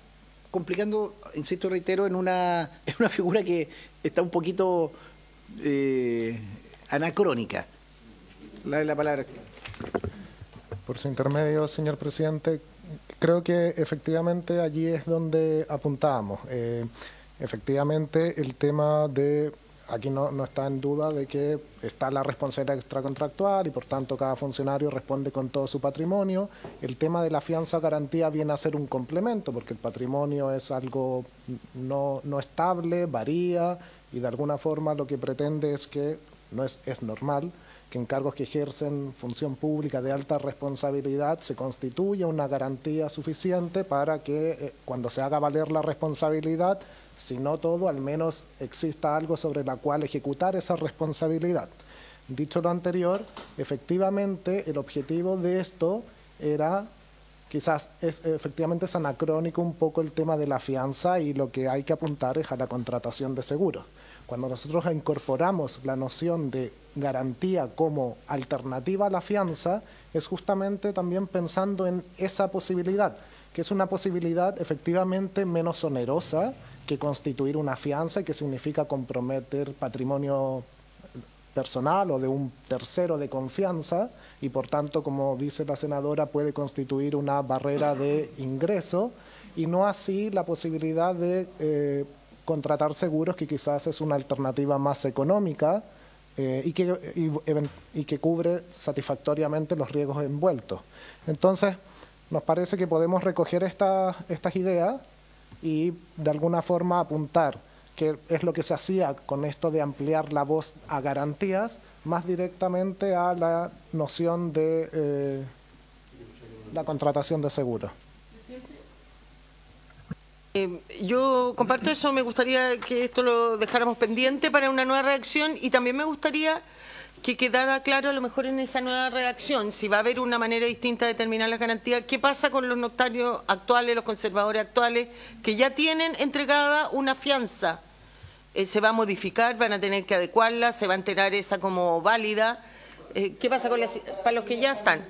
complicando, insisto, reitero, en una figura que está un poquito anacrónica. La palabra. Por su intermedio, señor presidente, creo que efectivamente allí es donde apuntábamos. Efectivamente, el tema de, aquí no está en duda de que está la responsabilidad extracontractual y por tanto cada funcionario responde con todo su patrimonio. El tema de la fianza garantía viene a ser un complemento porque el patrimonio es algo no estable, varía y de alguna forma lo que pretende es que es normal que en cargos que ejercen función pública de alta responsabilidad se constituya una garantía suficiente para que cuando se haga valer la responsabilidad, si no todo, al menos exista algo sobre la cual ejecutar esa responsabilidad. Dicho lo anterior, efectivamente el objetivo de esto era, quizás efectivamente es anacrónico un poco el tema de la fianza y lo que hay que apuntar es a la contratación de seguros. Cuando nosotros incorporamos la noción de garantía como alternativa a la fianza, es justamente también pensando en esa posibilidad, que es una posibilidad efectivamente menos onerosa que constituir una fianza, que significa comprometer patrimonio personal o de un tercero de confianza y por tanto, como dice la senadora, puede constituir una barrera de ingreso y no así la posibilidad de contratar seguros, que quizás es una alternativa más económica y que cubre satisfactoriamente los riesgos envueltos. Entonces, nos parece que podemos recoger estas ideas y de alguna forma apuntar que es lo que se hacía con esto de ampliar la voz a garantías, más directamente a la noción de la contratación de seguros. Yo comparto eso, me gustaría que esto lo dejáramos pendiente para una nueva redacción y también me gustaría que quedara claro a lo mejor en esa nueva redacción, si va a haber una manera distinta de determinar las garantías, qué pasa con los notarios actuales, los conservadores actuales, que ya tienen entregada una fianza. ¿Se va a modificar? ¿Van a tener que adecuarla? ¿Se va a enterar esa como válida? ¿Qué pasa con para los que ya están?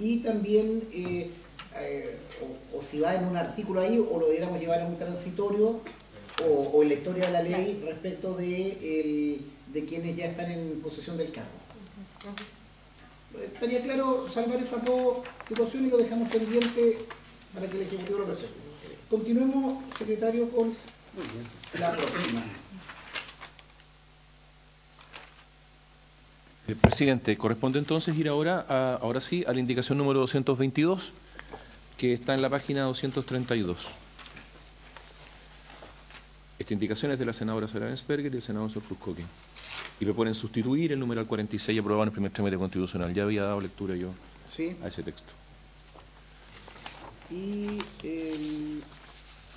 Y también, o si va en un artículo ahí, o lo debiéramos llevar a un transitorio, o en la historia de la ley respecto de quienes ya están en posesión del cargo. Estaría claro salvar esas dos situaciones y lo dejamos pendiente para que el Ejecutivo lo presente. Continuemos, secretario, con la próxima. Presidente, corresponde entonces ir ahora sí a la indicación número 222, que está en la página 232. Esta indicación es de la senadora Sara Ensperger y del senador Cruzcoque. Y proponen sustituir el numeral 46 aprobado en el primer trámite constitucional. Ya había dado lectura yo a ese texto. Y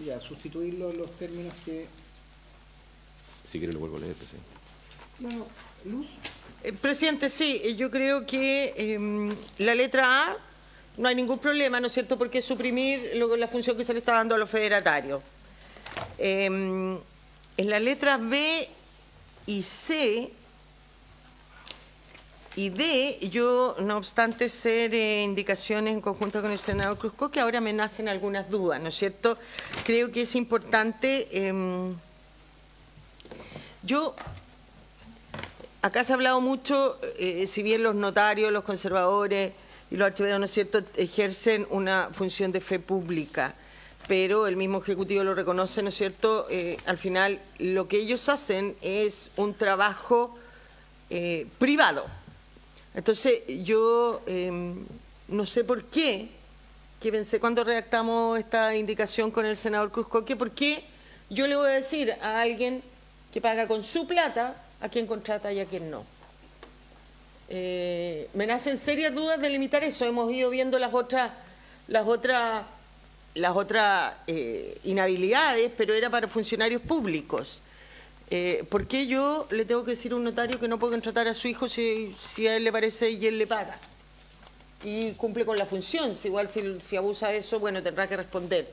ya, sustituir los términos que... Si quiere lo vuelvo a leer, presidente. Bueno, Luz. Presidente, sí, yo creo que la letra A no hay ningún problema, ¿no es cierto?, porque suprimir la función que se le está dando a los federatarios. En la letra B y C y D, yo, no obstante ser indicaciones en conjunto con el senador Cruzcoque, ahora me nacen algunas dudas, ¿no es cierto? Creo que es importante... Acá se ha hablado mucho, si bien los notarios, los conservadores y los archiveros, ¿no es cierto?, ejercen una función de fe pública, pero el mismo Ejecutivo lo reconoce, ¿no es cierto?, al final lo que ellos hacen es un trabajo privado. Entonces yo no sé por qué, que pensé cuando redactamos esta indicación con el senador Cruzcoque, ¿por qué yo le voy a decir a alguien que paga con su plata a quien contrata y a quien no? Me nacen serias dudas de limitar eso. Hemos ido viendo las otras inhabilidades, pero era para funcionarios públicos. ¿Por qué yo le tengo que decir a un notario que no puedo contratar a su hijo si a él le parece y él le paga? Y cumple con la función. Igual si abusa de eso, bueno, tendrá que responder.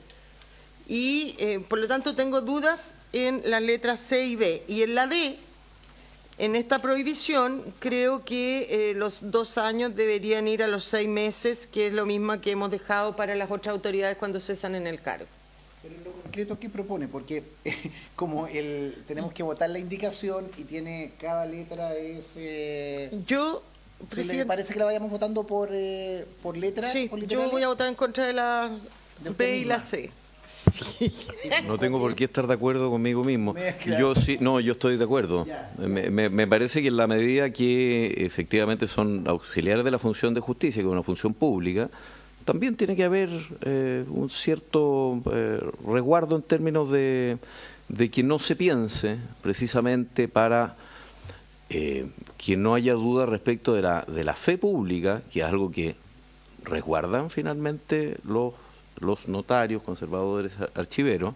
Y por lo tanto tengo dudas en las letras C y B. Y en la D, en esta prohibición, creo que los 2 años deberían ir a los 6 meses, que es lo mismo que hemos dejado para las otras autoridades cuando cesan en el cargo. Pero en lo concreto, ¿qué propone? Porque como tenemos que votar la indicación y tiene cada letra ese... Yo, ¿Le parece que la vayamos votando por letra? Sí, por yo voy a votar en contra de la B y la C. Sí. No tengo por qué estar de acuerdo conmigo mismo. Yo sí, no, yo estoy de acuerdo. Me parece que en la medida que efectivamente son auxiliares de la función de justicia, que es una función pública, también tiene que haber un cierto resguardo en términos de que no se piense precisamente para que no haya duda respecto de la fe pública, que es algo que resguardan finalmente los notarios, conservadores, archiveros.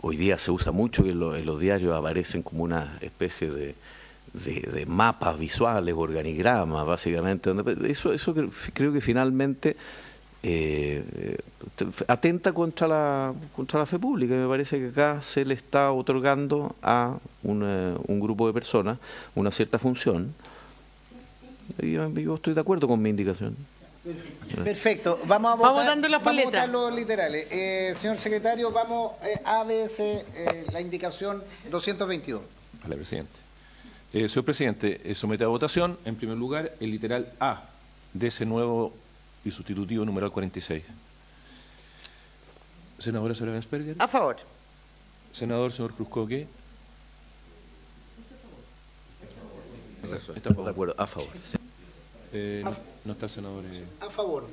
Hoy día se usa mucho que en los diarios aparecen como una especie de mapas visuales, organigramas, básicamente. Eso creo que finalmente atenta contra la fe pública. Me parece que acá se le está otorgando a un grupo de personas una cierta función. Y yo estoy de acuerdo con mi indicación. Perfecto. Vamos a votar los literales. Señor secretario, vamos a veces la indicación 222. Vale, presidente. Señor presidente, somete a votación, en primer lugar, el literal A de ese nuevo y sustitutivo numeral 46. Senadora Soraya Bensperger. A favor. Senador, señor Cruzcoque. Está de acuerdo, a favor. No está el senador. A favor.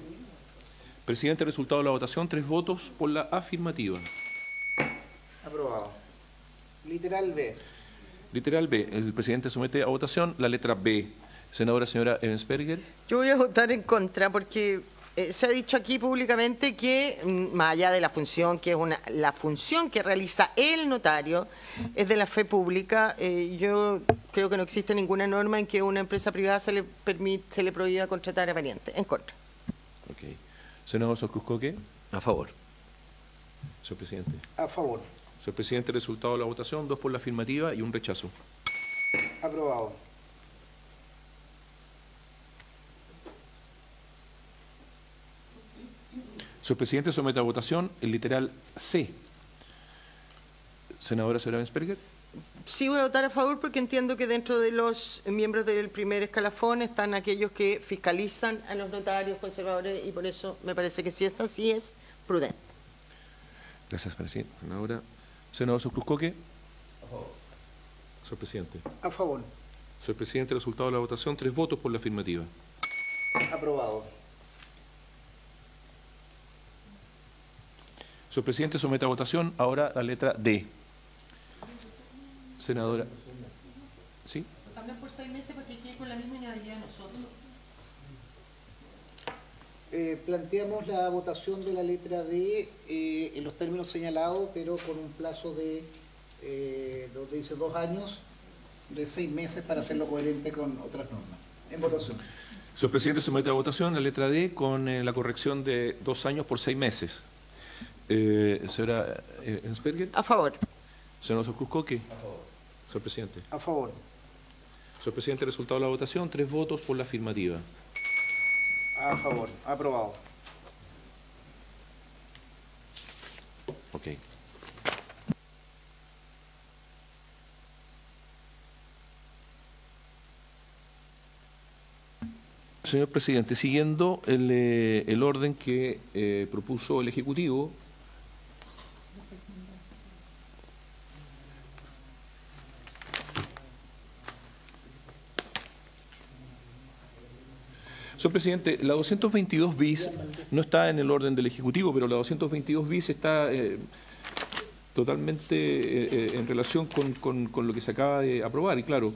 Presidente, resultado de la votación, 3 votos por la afirmativa. Aprobado. Literal B. Literal B. El presidente somete a votación la letra B. Senadora, señora Ebensperger. Yo voy a votar en contra porque se ha dicho aquí públicamente que, más allá de la función, que es la función que realiza el notario, es de la fe pública. Yo creo que no existe ninguna norma en que a una empresa privada se le prohíba contratar a parientes. En contra. Ok. Senador Cruzcoque. A favor. Señor presidente. A favor. Señor presidente, resultado de la votación, 2 por la afirmativa y 1 rechazo. Aprobado. Señor presidente, somete a votación el literal C. Senadora Soraya Bensperger. Sí voy a votar a favor porque entiendo que dentro de los miembros del primer escalafón están aquellos que fiscalizan a los notarios conservadores y por eso me parece que si es así es prudente. Gracias, presidente. Senadora. Senador Cruzcoque. A favor. Señor presidente. A favor. Señor presidente, el resultado de la votación, 3 votos por la afirmativa. Aprobado. Señor presidente, somete a votación ahora la letra D. Senadora. ¿Sí? También por 6 meses porque quede con la misma inhabilidad de nosotros. Planteamos la votación de la letra D en los términos señalados, pero con un plazo de, donde dice 2 años, de 6 meses para hacerlo coherente con otras normas. En votación. Señor presidente, somete a votación la letra D con la corrección de 2 años por 6 meses. Señora Bensperger. A favor. Senador Cruzcoque. A favor. Señor presidente. A favor. Señor presidente, el resultado de la votación, 3 votos por la afirmativa. A favor. Aprobado. Ok. Señor presidente, siguiendo el orden que propuso el Ejecutivo, señor presidente, la 222 bis no está en el orden del Ejecutivo, pero la 222 bis está totalmente en relación con lo que se acaba de aprobar. Y claro,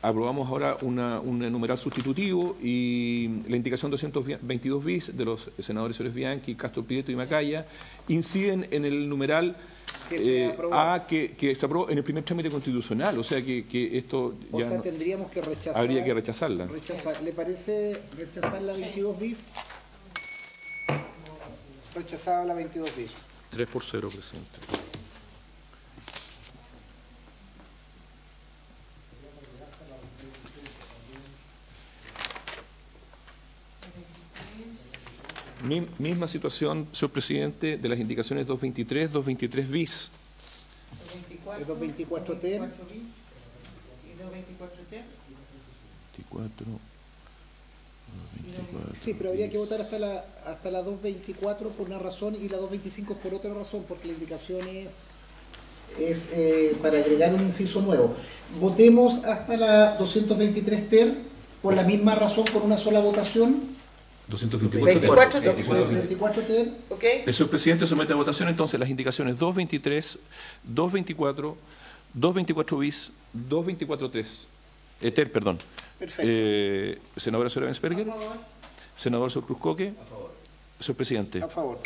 aprobamos ahora un numeral sustitutivo y la indicación 222 bis de los senadores señores Bianchi, Castro Prieto y Macaya inciden en el numeral que se aprobó en el primer trámite constitucional, o sea que esto ya... O sea, tendríamos que rechazar... Habría que rechazarla. ¿Le parece rechazar la 22 bis? Rechazada la 22 bis. 3-0, presidente. Misma situación, señor presidente, de las indicaciones 223, 223 bis. 224 T. ¿Y 224 T? 24. Sí, pero habría que votar hasta la 224 por una razón y la 225 por otra razón, porque la indicación es para agregar un inciso nuevo. Votemos hasta la 223 ter por la misma razón, por una sola votación. 224 ter. ¿Ok? El señor presidente somete a votación entonces las indicaciones 223, 224, 224 bis, 224 ter, perdón. Perfecto. Senadora Soraya Bensperger. Senador Sor Cruz Coque. A favor. Señor presidente. A favor.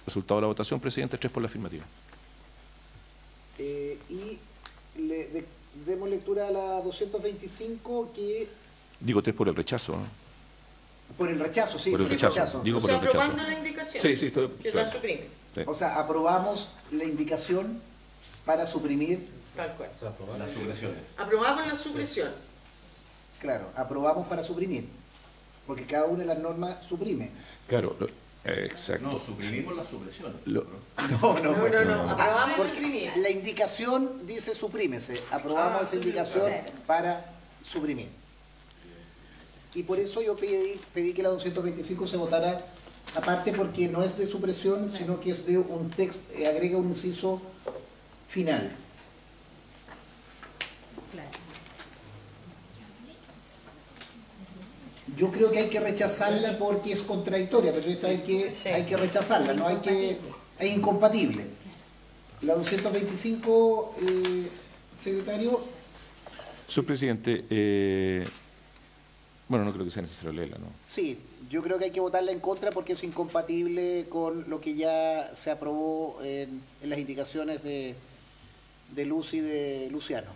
Resultado de la votación, presidente, 3 por la afirmativa. Demos lectura a la 225 que... Digo 3 por el rechazo, ¿no? Por el rechazo, sí. Por el rechazo. Digo por el rechazo. Aprobando la indicación. Sí, estoy... Que la suprime. Sí. O sea, aprobamos la indicación para suprimir... Tal cual. Las supresiones. Aprobamos la supresión. Claro, aprobamos para suprimir. Porque cada una de las normas suprime. Claro, exacto. No, suprimimos las supresiones. No. Aprobamos Porque suprimir. la indicación dice suprímese. Aprobamos esa indicación para suprimir. Y por eso yo pedí que la 225 se votara aparte, porque no es de supresión, sino que es de un texto, agrega un inciso final. Yo creo que hay que rechazarla porque es contradictoria, pero eso hay que rechazarla, no hay que... es incompatible. La 225, secretario... Señor presidente, bueno, no creo que sea necesario leerla, ¿no? Sí, yo creo que hay que votarla en contra porque es incompatible con lo que ya se aprobó en las indicaciones de Luz y de Luciano.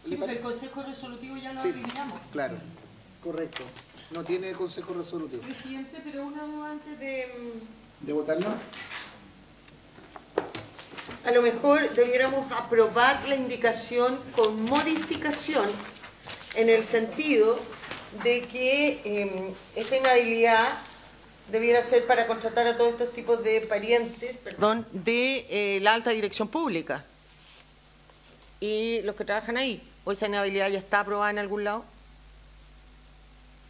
Sí, porque el Consejo Resolutivo ya lo Sí, eliminamos. claro, correcto. No tiene el Consejo Resolutivo. Presidente, pero una duda antes de... ¿De votarlo? A lo mejor debiéramos aprobar la indicación con modificación en el sentido de que esta inhabilidad debiera ser para contratar a todos estos tipos de parientes, de la alta dirección pública y los que trabajan ahí. ¿O esa inhabilidad ya está aprobada en algún lado?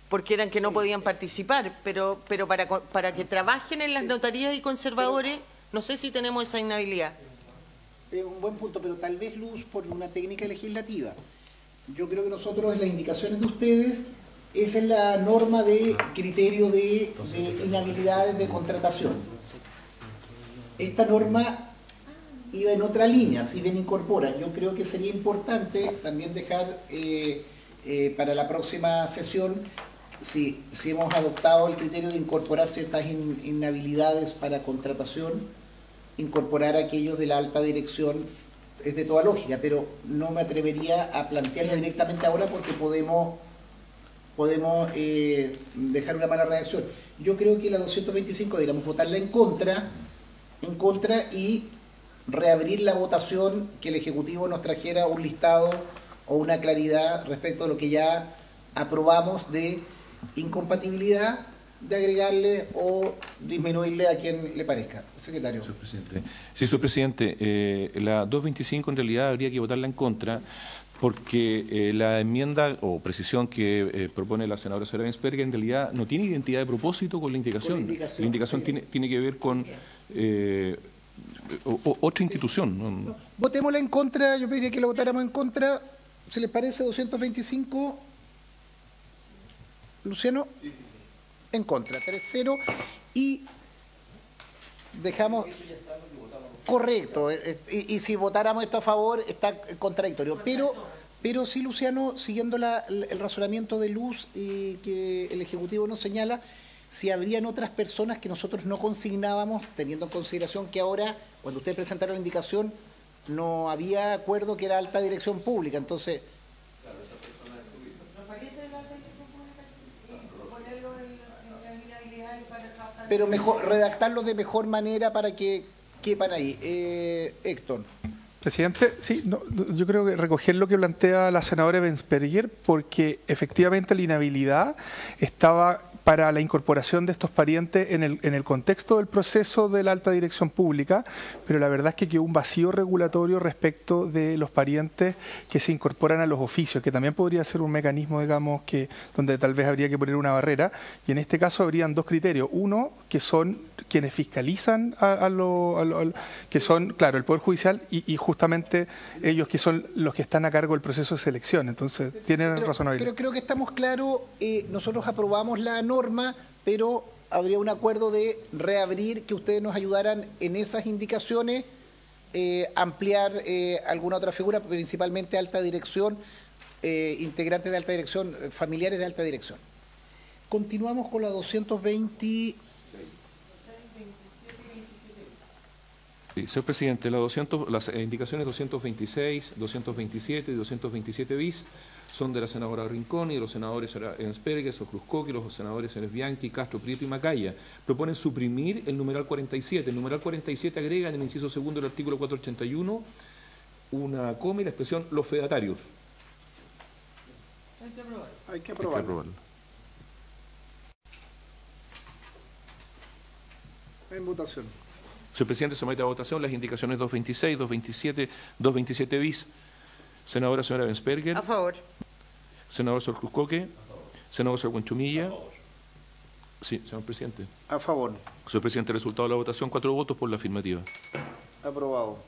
Porque eran que no podían participar, pero para que trabajen en las notarías y conservadores, no sé si tenemos esa inhabilidad. Es un buen punto, pero tal vez Luz por una técnica legislativa. Yo creo que nosotros en las indicaciones de ustedes, esa es la norma de criterio de inhabilidades de contratación. Esta norma iba en otra línea, si bien incorpora. Yo creo que sería importante también dejar para la próxima sesión, si hemos adoptado el criterio de incorporar ciertas inhabilidades para contratación, incorporar aquellos de la alta dirección. Es de toda lógica, pero no me atrevería a plantearlo directamente ahora porque podemos dejar una mala reacción. Yo creo que la 225 deberíamos votarla en contra y reabrir la votación, que el Ejecutivo nos trajera un listado o una claridad respecto a lo que ya aprobamos de incompatibilidad, de agregarle o disminuirle a quien le parezca. Secretario. Señor presidente. Sí, señor presidente, la 225 en realidad habría que votarla en contra porque la enmienda o precisión que propone la senadora Soraya Bensperger en realidad no tiene identidad de propósito con la indicación. La indicación tiene que ver con otra institución. ¿No? Votémosla en contra, yo pediría que la votáramos en contra. ¿Se les parece 225? Luciano. En contra, 3-0, y dejamos... Correcto, y si votáramos esto a favor está contradictorio, pero sí, Luciano, siguiendo el razonamiento de Luz y que el Ejecutivo nos señala, si habrían otras personas que nosotros no consignábamos, teniendo en consideración que ahora Cuando ustedes presentaron la indicación, no había acuerdo que era alta dirección pública, entonces... Pero mejor redactarlo de mejor manera para que quepan ahí. Héctor. Presidente, sí, yo creo que recoger lo que plantea la senadora Bensperger, porque efectivamente la inhabilidad estaba para la incorporación de estos parientes en el contexto del proceso de la alta dirección pública, pero la verdad es que quedó un vacío regulatorio respecto de los parientes que se incorporan a los oficios, que también podría ser un mecanismo, digamos, donde tal vez habría que poner una barrera, y en este caso habrían dos criterios. Uno, que son quienes fiscalizan que son, claro, el Poder Judicial y justamente ellos que son los que están a cargo del proceso de selección. Entonces, tienen razonabilidad. Pero creo que estamos claros, nosotros aprobamos la norma, pero habría un acuerdo de reabrir, que ustedes nos ayudaran en esas indicaciones, ampliar alguna otra figura, principalmente alta dirección, integrantes de alta dirección, familiares de alta dirección. Continuamos con la 220. Sí, señor presidente, las indicaciones 226, 227 y 227 bis son de la senadora Rincón y de los senadores Ensperger, Socruscoque, y los senadores Bianchi, Castro, Prieto y Macaya. Proponen suprimir el numeral 47. El numeral 47 agrega en el inciso segundo del artículo 481 una coma y la expresión los fedatarios. Hay que aprobarlo. En votación. Señor presidente, somete a votación las indicaciones 226, 227, 227 bis. Senadora señora Bensperger. A favor. Senador Socruscoque. Senador Huenchumilla. Sí, señor presidente. A favor. Señor presidente, resultado de la votación, 4 votos por la afirmativa. Aprobado.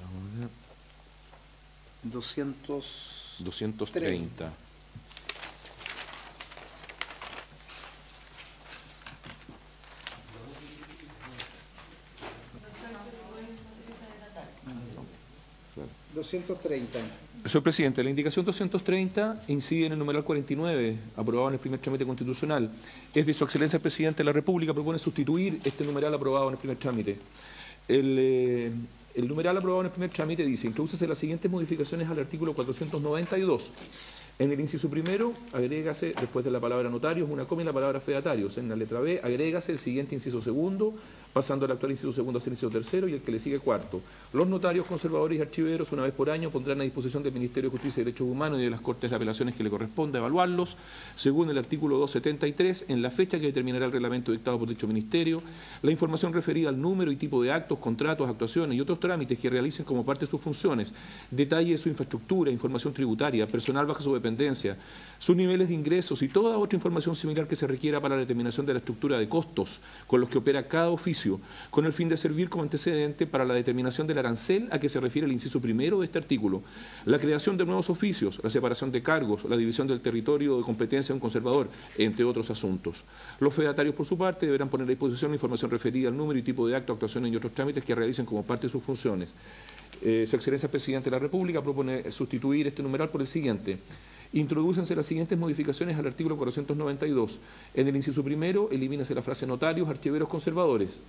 Ahora, 230. Señor presidente, la indicación 230 incide en el numeral 49, aprobado en el primer trámite constitucional. Es de su excelencia el presidente de la República, propone sustituir este numeral aprobado en el primer trámite. El numeral aprobado en el primer trámite dice: introdúcese las siguientes modificaciones al artículo 492. En el inciso primero, agrégase, después de la palabra notarios, una coma y la palabra fedatarios. En la letra B, agrégase el siguiente inciso segundo, pasando al actual inciso segundo a ser inciso tercero y el que le sigue cuarto. Los notarios, conservadores y archiveros, una vez por año, pondrán a disposición del Ministerio de Justicia y Derechos Humanos y de las Cortes de Apelaciones que le corresponda evaluarlos, según el artículo 273, en la fecha que determinará el reglamento dictado por dicho ministerio, la información referida al número y tipo de actos, contratos, actuaciones y otros trámites que realicen como parte de sus funciones, detalle de su infraestructura, información tributaria, personal bajo su dependencia, sus niveles de ingresos y toda otra información similar que se requiera para la determinación de la estructura de costos con los que opera cada oficio, con el fin de servir como antecedente para la determinación del arancel a que se refiere el inciso primero de este artículo, la creación de nuevos oficios, la separación de cargos, la división del territorio de competencia de un conservador, entre otros asuntos. Los fedatarios, por su parte, deberán poner a disposición la información referida al número y tipo de acto, actuaciones y otros trámites que realicen como parte de sus funciones. Su excelencia el presidente de la República propone sustituir este numeral por el siguiente: introdúcense las siguientes modificaciones al artículo 492. En el inciso primero, elimínase la frase notarios, archiveros, conservadores.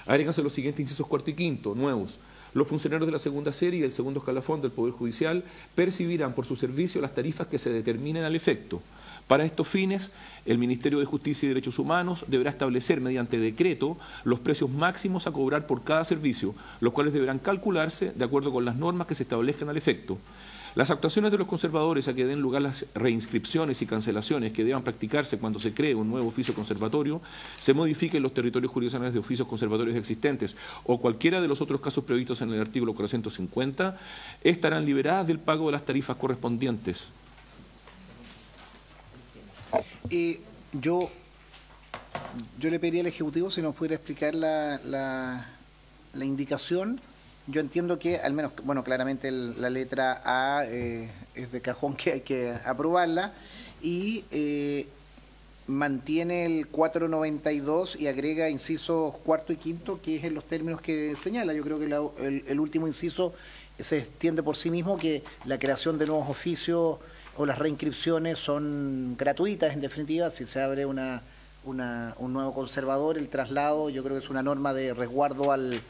Agréganse los siguientes incisos cuarto y quinto, nuevos. Los funcionarios de la segunda serie y el segundo escalafón del Poder Judicial percibirán por su servicio las tarifas que se determinen al efecto. Para estos fines, el Ministerio de Justicia y Derechos Humanos deberá establecer mediante decreto los precios máximos a cobrar por cada servicio, los cuales deberán calcularse de acuerdo con las normas que se establezcan al efecto. Las actuaciones de los conservadores a que den lugar las reinscripciones y cancelaciones que deban practicarse cuando se cree un nuevo oficio conservatorio, se modifiquen los territorios jurisdiccionales de oficios conservatorios existentes o cualquiera de los otros casos previstos en el artículo 450, estarán liberadas del pago de las tarifas correspondientes. Yo le pediría al Ejecutivo si nos pudiera explicar la indicación. Yo entiendo que, al menos, bueno, claramente la letra A es de cajón que hay que aprobarla, y mantiene el 492 y agrega incisos cuarto y quinto, que es en los términos que señala. Yo creo que el último inciso se extiende por sí mismo, que la creación de nuevos oficios o las reinscripciones son gratuitas, en definitiva, si se abre un nuevo conservador, el traslado, yo creo que es una norma de resguardo al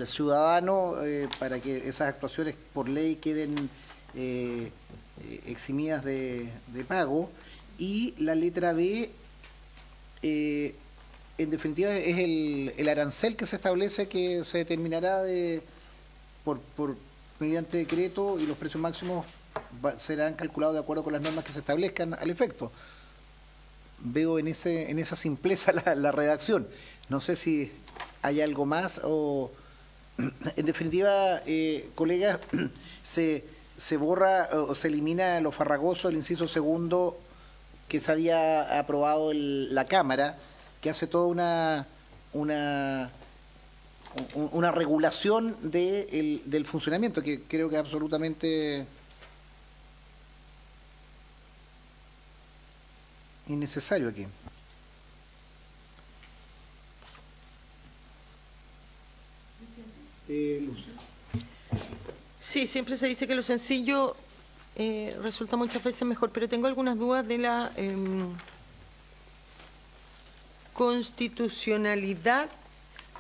ciudadano para que esas actuaciones por ley queden eximidas de pago. Y la letra B, en definitiva, es el arancel que se establece, que se determinará mediante decreto, y los precios máximos serán calculados de acuerdo con las normas que se establezcan al efecto. Veo en esa simpleza la redacción. No sé si hay algo más o... En definitiva, colegas, se borra o se elimina lo farragoso del inciso segundo que se había aprobado la Cámara, que hace toda una regulación del funcionamiento, que creo que es absolutamente innecesario aquí. Luz. Sí, siempre se dice que lo sencillo resulta muchas veces mejor, pero tengo algunas dudas de la constitucionalidad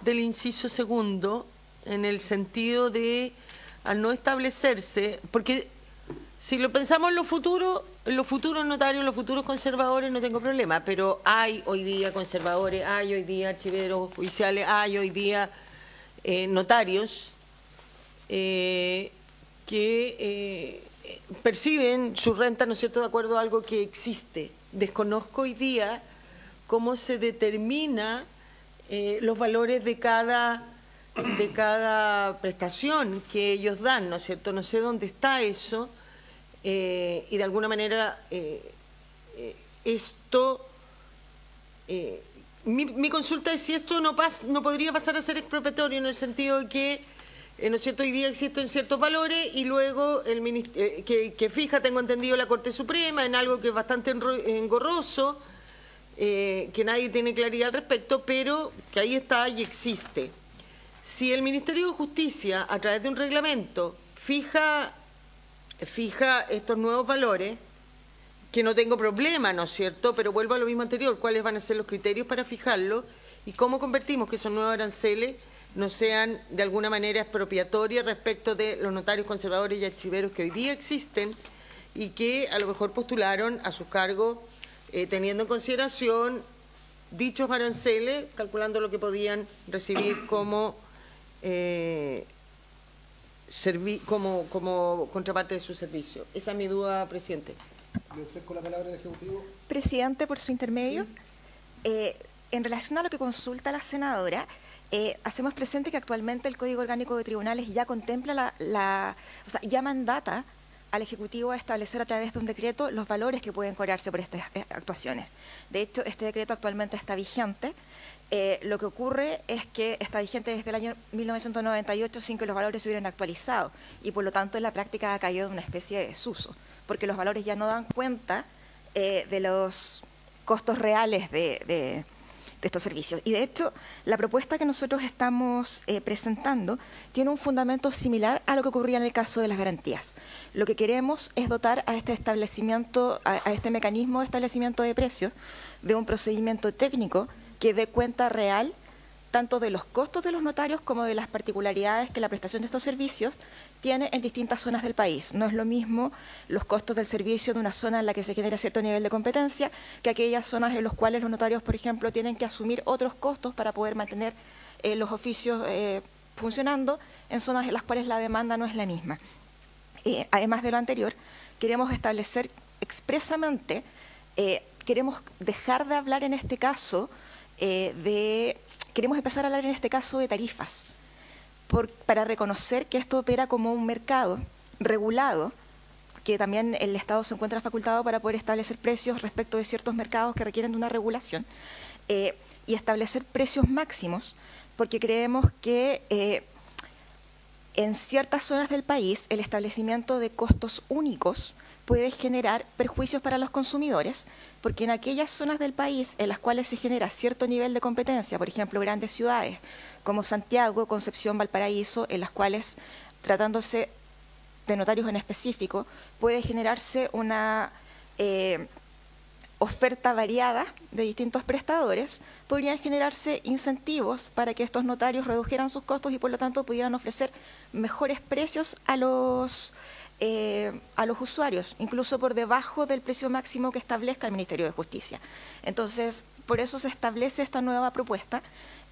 del inciso segundo, en el sentido de, al no establecerse, porque si lo pensamos en los futuros notarios, los futuros conservadores, no tengo problema, pero hay hoy día conservadores, hay hoy día archiveros judiciales, hay hoy día notarios que perciben su renta, ¿no es cierto?, de acuerdo a algo que existe. Desconozco hoy día cómo se determina los valores de cada prestación que ellos dan, ¿no es cierto? No sé dónde está eso, y de alguna manera esto... Mi consulta es si esto no podría pasar a ser expropiatorio, en el sentido de que, ¿no es cierto?, hoy día existen ciertos valores y luego que fija, tengo entendido, la Corte Suprema en algo que es bastante engorroso, que nadie tiene claridad al respecto, pero que ahí está y existe. Si el Ministerio de Justicia, a través de un reglamento, fija estos nuevos valores, que no tengo problema, ¿no es cierto?, pero vuelvo a lo mismo anterior, ¿cuáles van a ser los criterios para fijarlo y cómo convertimos que esos nuevos aranceles no sean de alguna manera expropiatorios respecto de los notarios conservadores y archiveros que hoy día existen y que a lo mejor postularon a sus cargos teniendo en consideración dichos aranceles, calculando lo que podían recibir como contraparte de su servicio? Esa es mi duda, presidente. Le ofrezco la palabra al Ejecutivo. Presidente, por su intermedio, en relación a lo que consulta la senadora, hacemos presente que actualmente el Código Orgánico de Tribunales ya contempla o sea, ya mandata al Ejecutivo a establecer a través de un decreto los valores que pueden cobrarse por estas actuaciones. De hecho, este decreto actualmente está vigente. Lo que ocurre es que está vigente desde el año 1998 sin que los valores se hubieran actualizado y por lo tanto en la práctica ha caído en una especie de desuso, porque los valores ya no dan cuenta de los costos reales de estos servicios. Y de hecho, la propuesta que nosotros estamos presentando tiene un fundamento similar a lo que ocurría en el caso de las garantías. Lo que queremos es dotar a este establecimiento, a este mecanismo de establecimiento de precios, de un procedimiento técnico que dé cuenta real tanto de los costos de los notarios como de las particularidades que la prestación de estos servicios tiene en distintas zonas del país. No es lo mismo los costos del servicio de una zona en la que se genera cierto nivel de competencia que aquellas zonas en las cuales los notarios, por ejemplo, tienen que asumir otros costos para poder mantener los oficios funcionando en zonas en las cuales la demanda no es la misma. Además de lo anterior, queremos establecer expresamente, queremos dejar de hablar en este caso queremos empezar a hablar en este caso de tarifas, para reconocer que esto opera como un mercado regulado, que también el Estado se encuentra facultado para poder establecer precios respecto de ciertos mercados que requieren de una regulación, y establecer precios máximos, porque creemos que en ciertas zonas del país el establecimiento de costos únicos puede generar perjuicios para los consumidores, porque en aquellas zonas del país en las cuales se genera cierto nivel de competencia, por ejemplo, grandes ciudades como Santiago, Concepción, Valparaíso, en las cuales, tratándose de notarios en específico, puede generarse una oferta variada de distintos prestadores, podrían generarse incentivos para que estos notarios redujeran sus costos y por lo tanto pudieran ofrecer mejores precios a los usuarios, incluso por debajo del precio máximo que establezca el Ministerio de Justicia. Entonces, por eso se establece esta nueva propuesta.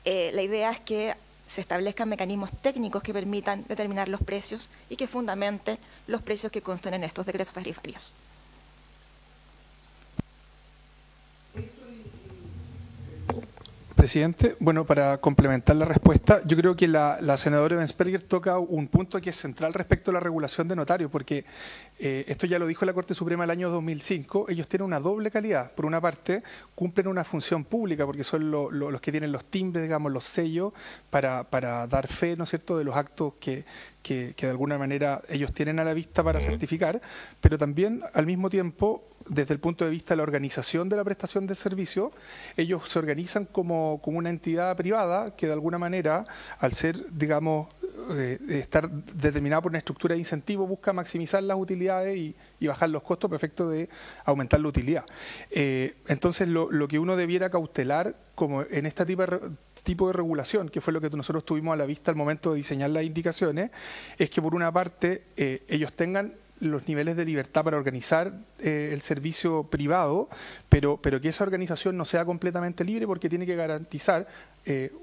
La idea es que se establezcan mecanismos técnicos que permitan determinar los precios y que fundamente los precios que constan en estos decretos tarifarios. Presidente, bueno, para complementar la respuesta, yo creo que la senadora Bensperger toca un punto que es central respecto a la regulación de notarios, porque esto ya lo dijo la Corte Suprema el año 2005, ellos tienen una doble calidad. Por una parte, cumplen una función pública, porque son los que tienen los timbres, digamos, los sellos, para dar fe, ¿no es cierto?, de los actos que de alguna manera ellos tienen a la vista para certificar, pero también, al mismo tiempo, desde el punto de vista de la organización de la prestación de servicio, ellos se organizan como una entidad privada que de alguna manera, al ser, digamos, estar determinada por una estructura de incentivo, busca maximizar las utilidades y bajar los costos por efecto de aumentar la utilidad. Entonces, lo que uno debiera cautelar, como en este tipo de regulación, que fue lo que nosotros tuvimos a la vista al momento de diseñar las indicaciones, es que por una parte ellos tengan los niveles de libertad para organizar el servicio privado, pero que esa organización no sea completamente libre porque tiene que garantizar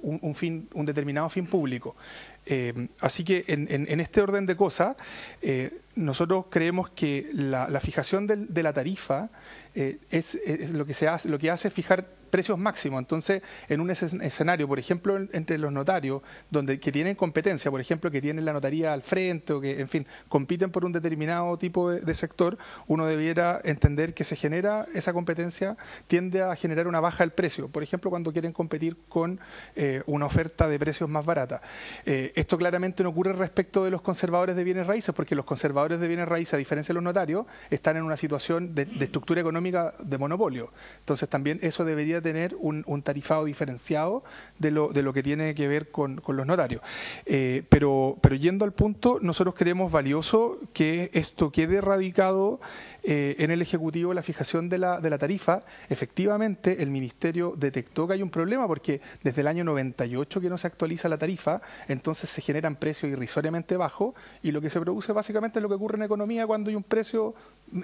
un determinado fin público. Así que en este orden de cosas, nosotros creemos que la fijación de la tarifa es lo que hace es fijar precios máximos. Entonces, en un escenario, por ejemplo, entre los notarios, que tienen competencia, por ejemplo, que tienen la notaría al frente o que, en fin, compiten por un determinado tipo de sector, uno debiera entender que se genera esa competencia, tiende a generar una baja del precio. Por ejemplo, cuando quieren competir con una oferta de precios más barata. Esto claramente no ocurre respecto de los conservadores de bienes raíces, porque los conservadores de bienes raíces, a diferencia de los notarios, están en una situación de estructura económica de monopolio. Entonces, también eso debería tener un tarifado diferenciado de lo que tiene que ver con los notarios. Pero yendo al punto, nosotros creemos valioso que esto quede radicado en el Ejecutivo, la fijación de la tarifa. Efectivamente, el Ministerio detectó que hay un problema porque desde el año 98 que no se actualiza la tarifa, entonces se generan precios irrisoriamente bajos y lo que se produce básicamente es lo que ocurre en economía cuando hay un precio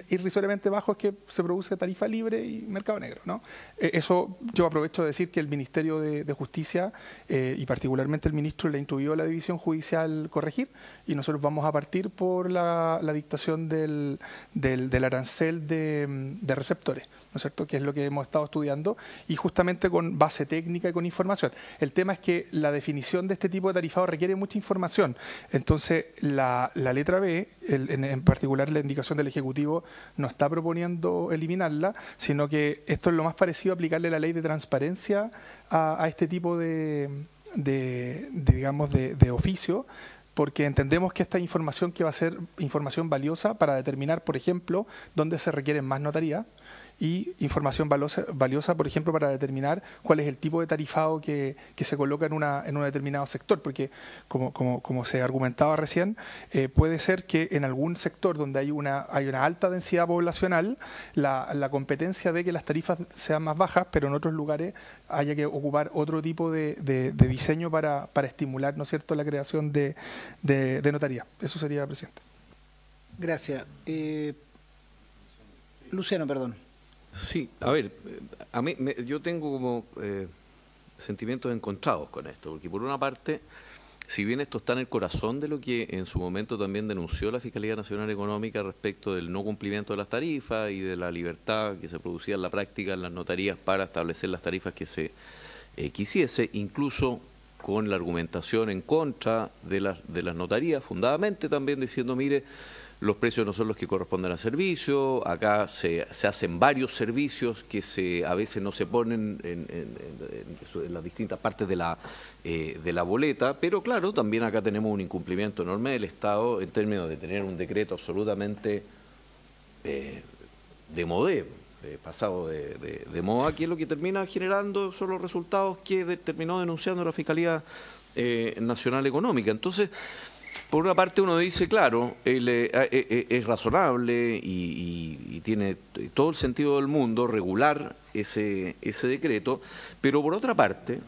irrisoriamente bajo, es que se produce tarifa libre y mercado negro, ¿no? Eso yo aprovecho de decir que el Ministerio de Justicia y particularmente el ministro le instruyó a la División Judicial corregir y nosotros vamos a partir por la dictación del arancel de receptores, ¿no es cierto?, que es lo que hemos estado estudiando y justamente con base técnica y con información. El tema es que la definición de este tipo de tarifado requiere mucha información. Entonces, la letra B, en particular la indicación del Ejecutivo, no está proponiendo eliminarla, sino que esto es lo más parecido a aplicarle la ley de transparencia a este tipo digamos, de oficio, porque entendemos que esta información que va a ser información valiosa para determinar, por ejemplo, dónde se requieren más notarías y información valiosa, por ejemplo, para determinar cuál es el tipo de tarifado que se coloca en un determinado sector, porque como se argumentaba recién, puede ser que en algún sector donde hay una alta densidad poblacional, la competencia de que las tarifas sean más bajas, pero en otros lugares haya que ocupar otro tipo de diseño para estimular, ¿no es cierto?, la creación de notaría. Eso sería, presidente. Gracias. Luciano, perdón. Sí, a ver, yo tengo como sentimientos encontrados con esto, porque por una parte, si bien esto está en el corazón de lo que en su momento también denunció la Fiscalía Nacional Económica respecto del no cumplimiento de las tarifas y de la libertad que se producía en la práctica en las notarías para establecer las tarifas que se quisiese, incluso con la argumentación en contra de las notarías, fundadamente también diciendo, mire, los precios no son los que corresponden al servicio, acá se hacen varios servicios que a veces no se ponen en las distintas partes de la boleta, pero claro, también acá tenemos un incumplimiento enorme del Estado en términos de tener un decreto absolutamente de modé, pasado de moda, que es lo que termina generando son los resultados que terminó denunciando la Fiscalía Nacional Económica. Entonces, por una parte uno dice, claro, es razonable y tiene todo el sentido del mundo regular ese decreto, pero por otra parte,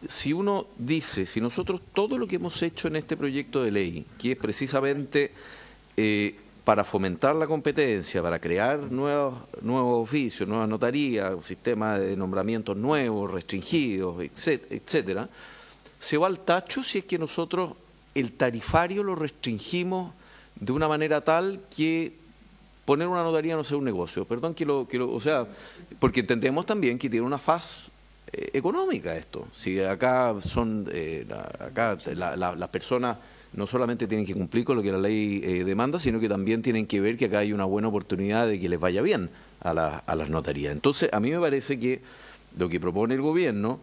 si uno dice, si nosotros todo lo que hemos hecho en este proyecto de ley, que es precisamente para fomentar la competencia, para crear nuevos oficios, nuevas notarías, un sistema de nombramientos nuevos, restringidos, etcétera, se va al tacho si es que nosotros el tarifario lo restringimos de una manera tal que poner una notaría no sea un negocio. Perdón o sea, porque entendemos también que tiene una faz económica esto. Si acá son las personas no solamente tienen que cumplir con lo que la ley demanda, sino que también tienen que ver que acá hay una buena oportunidad de que les vaya bien a las notarías. Entonces, a mí me parece que lo que propone el gobierno,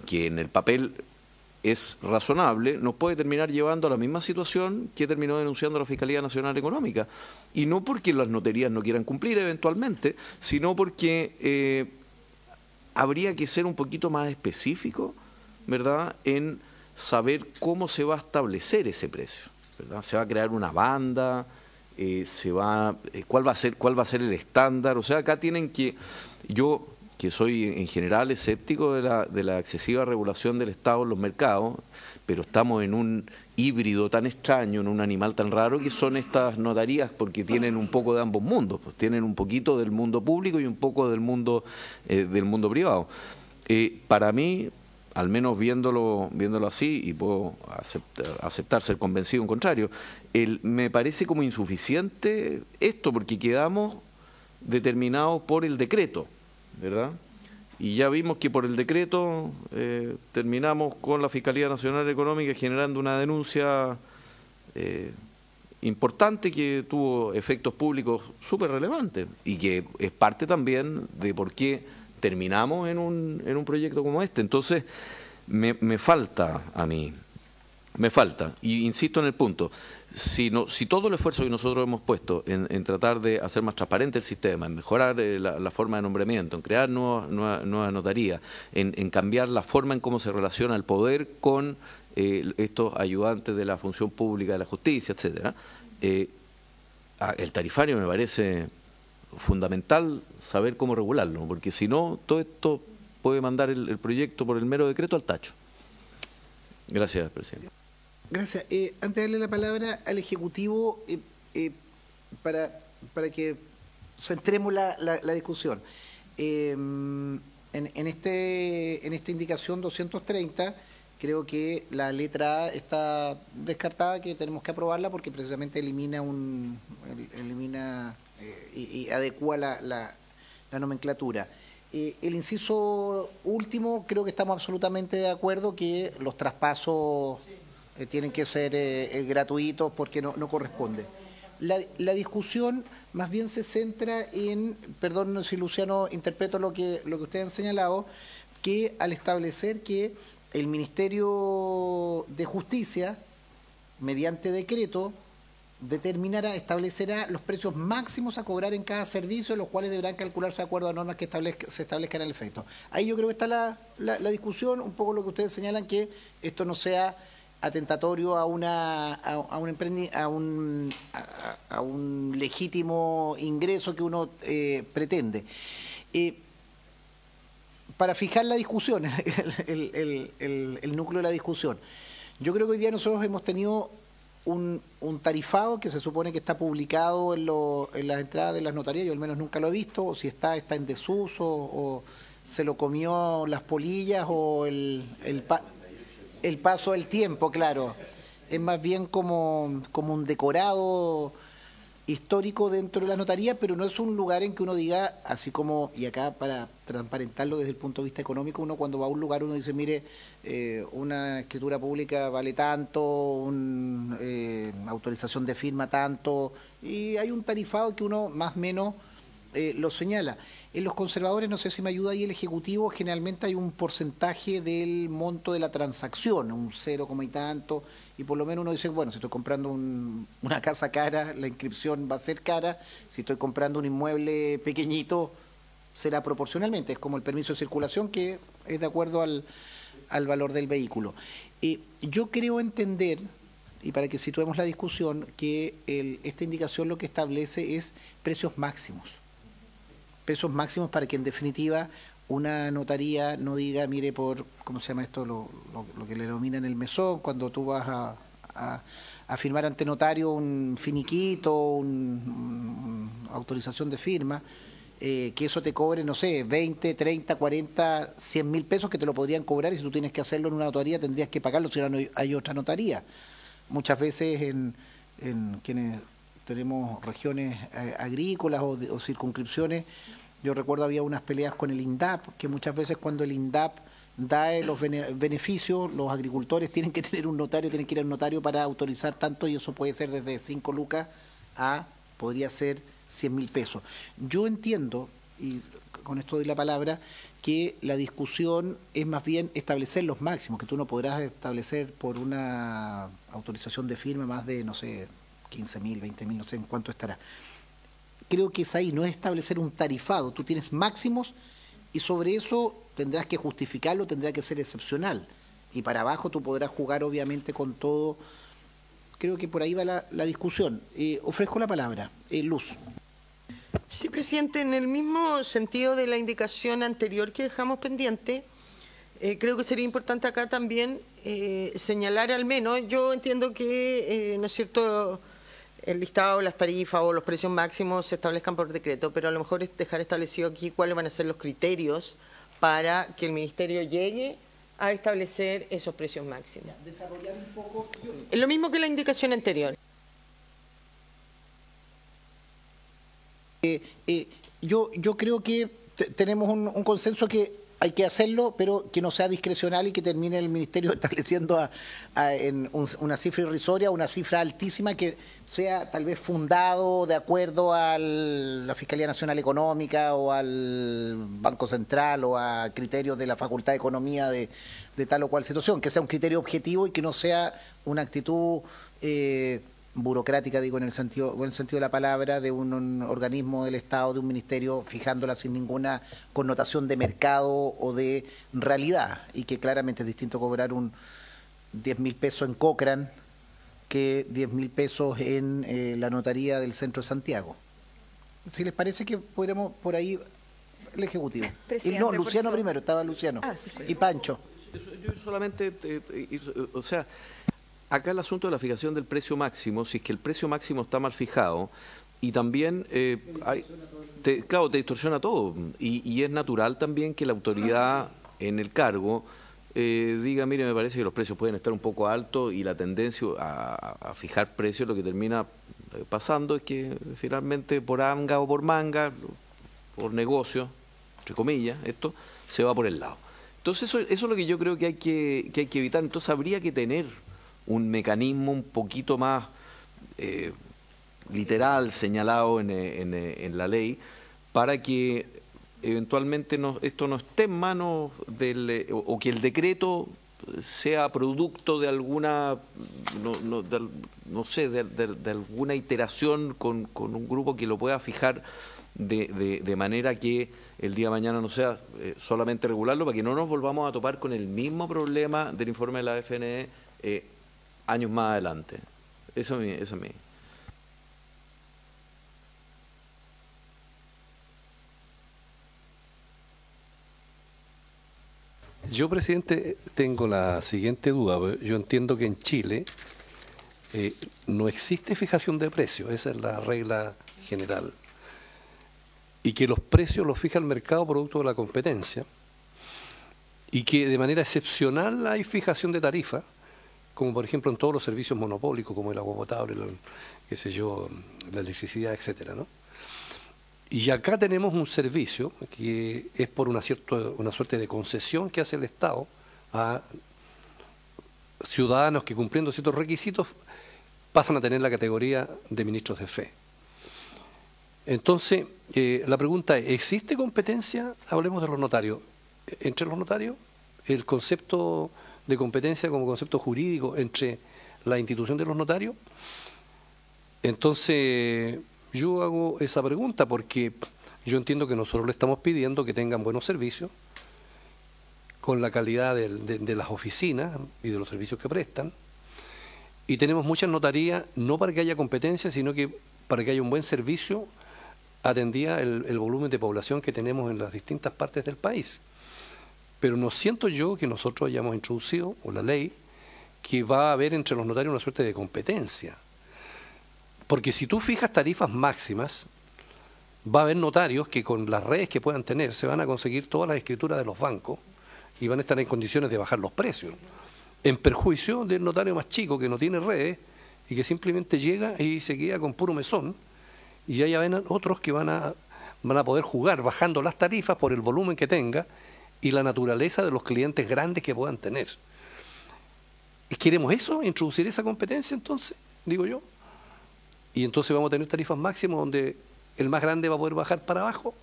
que en el papel es razonable, nos puede terminar llevando a la misma situación que terminó denunciando la Fiscalía Nacional Económica. Y no porque las notarías no quieran cumplir eventualmente, sino porque habría que ser un poquito más específico, ¿verdad?, en saber cómo se va a establecer ese precio, ¿verdad? Se va a crear una banda, ¿cuál va a ser el estándar? O sea, acá tienen que, yo que soy en general escéptico de la excesiva regulación del Estado en los mercados, pero estamos en un híbrido tan extraño, en un animal tan raro que son estas notarías, porque tienen un poco de ambos mundos, pues tienen un poquito del mundo público y un poco del mundo privado. Para mí, al menos viéndolo así, y puedo aceptar ser convencido en contrario, me parece como insuficiente esto, porque quedamos determinados por el decreto, ¿verdad? Y ya vimos que por el decreto terminamos con la Fiscalía Nacional Económica generando una denuncia importante que tuvo efectos públicos súper relevantes y que es parte también de por qué terminamos en un proyecto como este. Entonces, me falta a mí, y insisto en el punto, si todo el esfuerzo que nosotros hemos puesto en tratar de hacer más transparente el sistema, en mejorar la forma de nombramiento, en crear nuevas notarías, en cambiar la forma en cómo se relaciona el poder con estos ayudantes de la función pública, de la justicia, etcétera, el tarifario me parece fundamental saber cómo regularlo, porque si no, todo esto puede mandar el proyecto por el mero decreto al tacho. Gracias, presidente. Gracias. Antes de darle la palabra al Ejecutivo, para que centremos la discusión, en esta indicación 230, creo que la letra A está descartada, que tenemos que aprobarla porque precisamente elimina y adecua la nomenclatura. El inciso último, creo que estamos absolutamente de acuerdo que los traspasos tienen que ser gratuitos porque no corresponde. La discusión más bien se centra en, perdón si Luciano interpreto lo que ustedes han señalado, que al establecer que el Ministerio de Justicia, mediante decreto, establecerá los precios máximos a cobrar en cada servicio, los cuales deberán calcularse de acuerdo a normas que se establezcan en el efecto. Ahí yo creo que está la discusión, un poco lo que ustedes señalan, que esto no sea atentatorio a un legítimo ingreso que uno pretende. Para fijar la discusión, el núcleo de la discusión, yo creo que hoy día nosotros hemos tenido un tarifado que se supone que está publicado en las entradas de las notarías, yo al menos nunca lo he visto, o si está en desuso, o se lo comió las polillas, o el paso del tiempo, claro. Es más bien como un decorado histórico dentro de la notaría, pero no es un lugar en que uno diga, así como, y acá para transparentarlo desde el punto de vista económico, uno cuando va a un lugar uno dice, mire, una escritura pública vale tanto, una autorización de firma tanto, y hay un tarifado que uno más o menos lo señala. En los conservadores, no sé si me ayuda ahí el Ejecutivo, generalmente hay un porcentaje del monto de la transacción, un 0, y tanto, y por lo menos uno dice, bueno, si estoy comprando una casa cara, la inscripción va a ser cara, si estoy comprando un inmueble pequeñito, será proporcionalmente, es como el permiso de circulación que es de acuerdo al valor del vehículo. Yo creo entender, y para que situemos la discusión, que esta indicación lo que establece es precios máximos. Precios máximos para que en definitiva una notaría no diga, mire, por, ¿cómo se llama esto? Lo que le denominan el mesón, cuando tú vas a firmar ante notario un finiquito, una autorización de firma, que eso te cobre, no sé, 20, 30, 40, 100 mil pesos que te lo podrían cobrar, y si tú tienes que hacerlo en una notaría tendrías que pagarlo si no hay otra notaría. Muchas veces en quienes tenemos regiones agrícolas o circunscripciones, yo recuerdo había unas peleas con el INDAP, que muchas veces cuando el INDAP da los beneficios, los agricultores tienen que tener un notario, tienen que ir a un notario para autorizar tanto, y eso puede ser desde 5 lucas a, podría ser 100.000 pesos. Yo entiendo, y con esto doy la palabra, que la discusión es más bien establecer los máximos, que tú no podrás establecer por una autorización de firma más de, no sé, 15.000, 20.000, no sé en cuánto estará. Creo que es ahí, no es establecer un tarifado, tú tienes máximos y sobre eso tendrás que justificarlo, tendrá que ser excepcional. Y para abajo tú podrás jugar obviamente con todo. Creo que por ahí va la discusión. Ofrezco la palabra. Luz. Sí, presidente, en el mismo sentido de la indicación anterior que dejamos pendiente, creo que sería importante acá también señalar al menos, yo entiendo que, ¿no es cierto?, el listado, las tarifas o los precios máximos se establezcan por decreto, pero a lo mejor es dejar establecido aquí cuáles van a ser los criterios para que el Ministerio llegue a establecer esos precios máximos. Desarrollar un poco. Es lo mismo que la indicación anterior. Yo creo que tenemos un consenso que hay que hacerlo, pero que no sea discrecional y que termine el Ministerio estableciendo en una cifra irrisoria, una cifra altísima que sea tal vez fundado de acuerdo a la Fiscalía Nacional Económica o al Banco Central o a criterios de la Facultad de Economía de tal o cual situación, que sea un criterio objetivo y que no sea una actitud burocrática, digo, en el sentido de la palabra, de un organismo del Estado, de un ministerio, fijándola sin ninguna connotación de mercado o de realidad, y que claramente es distinto cobrar 10.000 pesos en Cochrane que 10.000 pesos en la notaría del centro de Santiago. Si les parece que podremos por ahí, el Ejecutivo. Y no, Luciano primero, estaba Luciano. Y Pancho. Yo solamente, o sea, acá el asunto de la fijación del precio máximo, si es que el precio máximo está mal fijado, y también, claro, te distorsiona todo, y es natural también que la autoridad en el cargo diga, mire, me parece que los precios pueden estar un poco altos, y la tendencia a fijar precios, lo que termina pasando es que finalmente por anga o por manga, por negocio, entre comillas, esto se va por el lado. Entonces eso es lo que yo creo que hay que evitar. Entonces habría que tener un mecanismo un poquito más literal, señalado en la ley, para que eventualmente esto no esté en manos o que el decreto sea producto de alguna, no sé, de alguna iteración con un grupo que lo pueda fijar de manera que el día de mañana no sea solamente regularlo, para que no nos volvamos a topar con el mismo problema del informe de la FNE años más adelante. Eso es mi. Yo, presidente, tengo la siguiente duda. Yo entiendo que en Chile no existe fijación de precios, esa es la regla general, y que los precios los fija el mercado producto de la competencia, y que de manera excepcional hay fijación de tarifa, como por ejemplo en todos los servicios monopólicos, como el agua potable, qué sé yo, la electricidad, etcétera, ¿no? Y acá tenemos un servicio que es por una suerte de concesión que hace el Estado a ciudadanos que, cumpliendo ciertos requisitos, pasan a tener la categoría de ministros de fe. Entonces, la pregunta es, ¿existe competencia? Hablemos de los notarios. Entre los notarios, el concepto de competencia como concepto jurídico entre la institución de los notarios. Entonces, yo hago esa pregunta porque yo entiendo que nosotros le estamos pidiendo que tengan buenos servicios, con la calidad de las oficinas y de los servicios que prestan, y tenemos muchas notarías, no para que haya competencia, sino que para que haya un buen servicio, atendía el volumen de población que tenemos en las distintas partes del país. Pero no siento yo que nosotros hayamos introducido, o la ley, que va a haber entre los notarios una suerte de competencia. Porque si tú fijas tarifas máximas, va a haber notarios que con las redes que puedan tener se van a conseguir todas las escrituras de los bancos y van a estar en condiciones de bajar los precios, en perjuicio del notario más chico que no tiene redes y que simplemente llega y se queda con puro mesón, y allá ven otros que van a poder jugar bajando las tarifas por el volumen que tenga y la naturaleza de los clientes grandes que puedan tener. ¿Queremos eso? ¿Introducir esa competencia entonces? Digo yo. Y entonces vamos a tener tarifas máximas donde el más grande va a poder bajar para abajo.